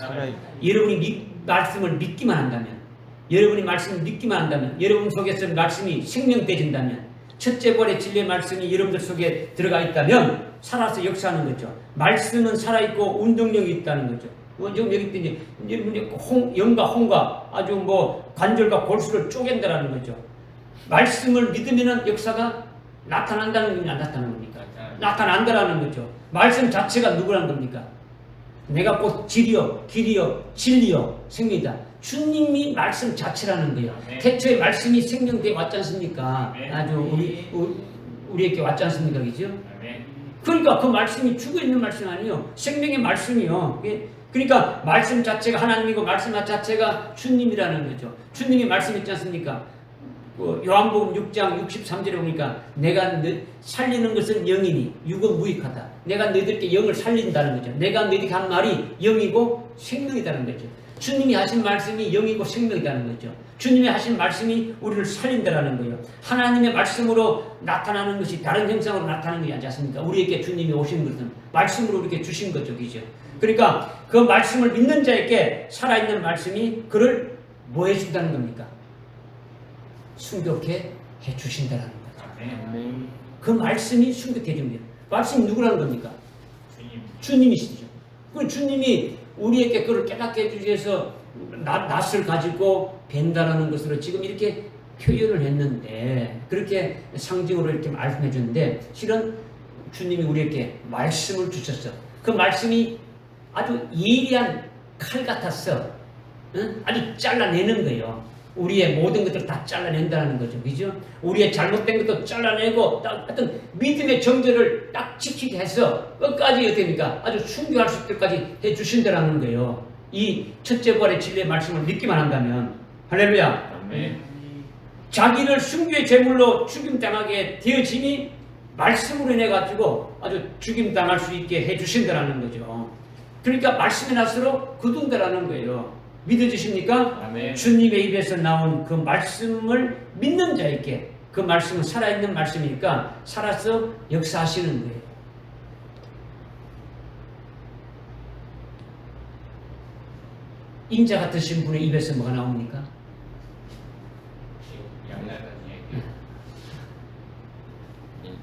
Speaker 1: 여러분이 말씀을 믿기만 한다면, 여러분이 말씀을 믿기만 한다면, 여러분 속에서 말씀이 생명되진다면, 첫째 부활의 진리의 말씀이 여러분들 속에 들어가 있다면 살아서 역사하는 거죠. 말씀은 살아있고 운동력이 있다는 거죠. 지금 여기 이제 여러분이 영과 혼과 아주 관절과 골수를 쪼갠다라는 거죠. 말씀을 믿으면은 역사가 나타난다는 겁니까? 안 나타나는 겁니까? 나타난다라는 거죠. 말씀 자체가 누구라는 겁니까? 내가 곧 길이요, 길이요, 진리요, 생명이다. 주님이 말씀 자체라는 거예요. 태초에 말씀이 생명되어 왔지 않습니까? 아주 우리에게 왔지 않습니까? 그죠? 그러니까 그 말씀이 죽어있는 말씀이 아니에요. 생명의 말씀이요. 그러니까 말씀 자체가 하나님이고 말씀 자체가 주님이라는 거죠. 주님이 말씀했지 않습니까? 요한복음 6장 63절에 보니까 내가 살리는 것은 영이니 육은 무익하다. 내가 너희들께 영을 살린다는 거죠. 내가 너희들께 한 말이 영이고 생명이라는 거죠. 주님이 하신 말씀이 영이고 생명이라는 거죠. 주님이 하신 말씀이 우리를 살린다는 거예요. 하나님의 말씀으로 나타나는 것이 다른 형상으로 나타나는 것이 아니지 않습니까? 우리에게 주님이 오신 것은 말씀으로 우리에게 주신 거죠. 그죠? 그러니까 그 말씀을 믿는 자에게 살아있는 말씀이 그를 뭐 해준다는 겁니까? 순교케 해주신다는 거죠. 그 말씀이 순교케 해줍니다. 말씀이 누구라는 겁니까? 주님이시죠. 그 주님이 우리에게 그걸 깨닫게 해주기 위해서 낯을 가지고 뵌다라는 것으로 지금 이렇게 표현을 했는데, 그렇게 상징으로 이렇게 말씀해 줬는데, 실은 주님이 우리에게 말씀을 주셨어. 그 말씀이 아주 예리한 칼 같았어. 응? 아주 잘라내는 거예요. 우리의 모든 것들을 다 잘라낸다는 거죠. 그죠? 우리의 잘못된 것도 잘라내고, 어떤 믿음의 정절을 딱 지키게 해서 끝까지 어떻게 됩니까? 아주 순교할 수 있게까지 해주신다는 거예요. 이 첫째 부활의 진리의 말씀을 믿기만 한다면. 할렐루야.
Speaker 3: 아멘.
Speaker 1: 자기를 순교의 제물로 죽임당하게 되어짐이 말씀으로 인해 가지고 아주 죽임당할 수 있게 해주신다는 거죠. 그러니까 말씀이 나서록 거둔다라는 거예요. 믿어지십니까?
Speaker 3: 아멘.
Speaker 1: 주님의 입에서 나온 그 말씀을 믿는 자에게, 그 말씀은 살아있는 말씀이니까 살아서 역사하시는 거예요. 인자 같으신 분의 입에서 뭐가 나옵니까?
Speaker 3: 양날간 얘기.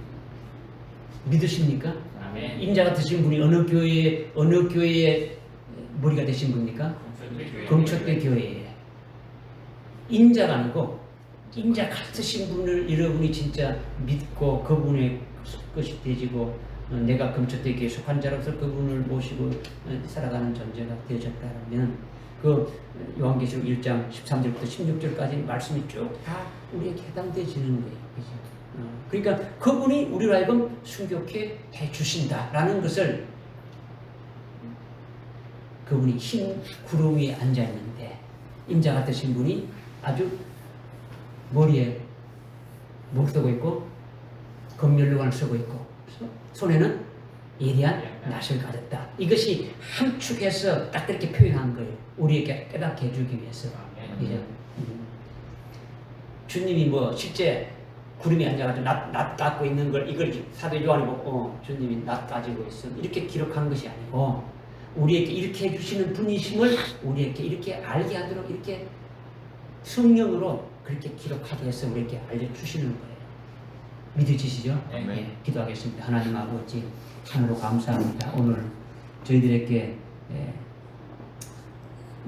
Speaker 1: 믿으십니까?
Speaker 3: 아멘.
Speaker 1: 인자 같으신 분이 어느 교회의 머리가 되신 분입니까? 금초대 교회에. 인자가 아니고 인자 같으신 분을 여러분이 진짜 믿고 그분의 것이 되지고, 내가 금초대 교회에 속한 자로서 그분을 모시고 살아가는 존재가 되어졌다면, 그 요한계시록 1장 13절부터 16절까지 말씀이 쭉 다 우리에게 해당되어지는 거예요. 그죠? 그러니까 그분이 우리로 하여금 순교케 해주신다라는 것을, 그분이 흰 구름 위에 앉아있는데 인자 같으신 분이 아주 머리에 뭘 쓰고 있고 검면류관을 쓰고 있고 손에는 예리한 낫을 가졌다. 이것이 함축해서 딱 그렇게 표현한 거예요. 우리에게 깨닫게 해주기 위해서. 그죠? 주님이 뭐 실제 구름이 앉아가지고 낫 갖고 있는 걸, 이걸 사도 요한이 보고 주님이 낫 가지고 있어 이렇게 기록한 것이 아니고, 우리에게 이렇게 해주시는 분이심을 우리에게 이렇게 알게 하도록 이렇게 성령으로 그렇게 기록하게 해서 우리에게 알려주시는 거예요. 믿으시죠?
Speaker 3: 네.
Speaker 1: 기도하겠습니다. 하나님 아버지, 참으로 감사합니다. 오늘 저희들에게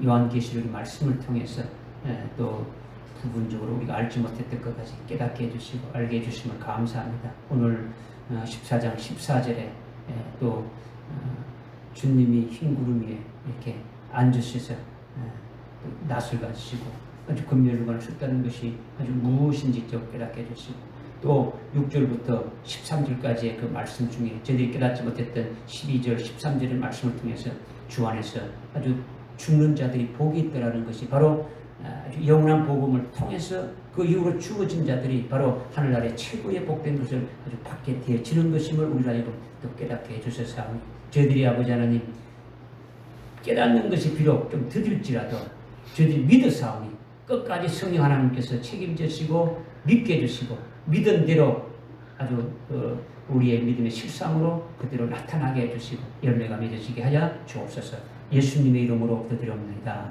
Speaker 1: 요한계시록의 말씀을 통해서 또 부분적으로 우리가 알지 못했던 것까지 깨닫게 해주시고 알게 해주심을 감사합니다. 오늘 14장 14절에 또 주님이 흰 구름 위에 이렇게 앉으셔서 낫을 가지시고 아주 금멸관을 썼다는 것이 아주 무엇인지 좀 깨닫게 해주시고, 또 6절부터 13절까지의 그 말씀 중에 저희들이 깨닫지 못했던 12절 13절의 말씀을 통해서 주 안에서 아주 죽는 자들이 복이 있다라는 것이 바로 아주 영원한 복음을 통해서 그 이후로 죽어진 자들이 바로 하늘나라의 최고의 복된 것을 아주 받게 되어지는 것임을 우리가 이거 또 깨닫게 해주셔서 저희들이 아버지 하나님 깨닫는 것이 비록 좀 더딜지라도 저희들이 믿어사오니 끝까지 성령 하나님께서 책임지시고 믿게 해주시고 믿은 대로 아주 우리의 믿음의 실상으로 그대로 나타나게 해주시고 열매가 맺어지게 하여 주옵소서. 예수님의 이름으로 기도드립니다.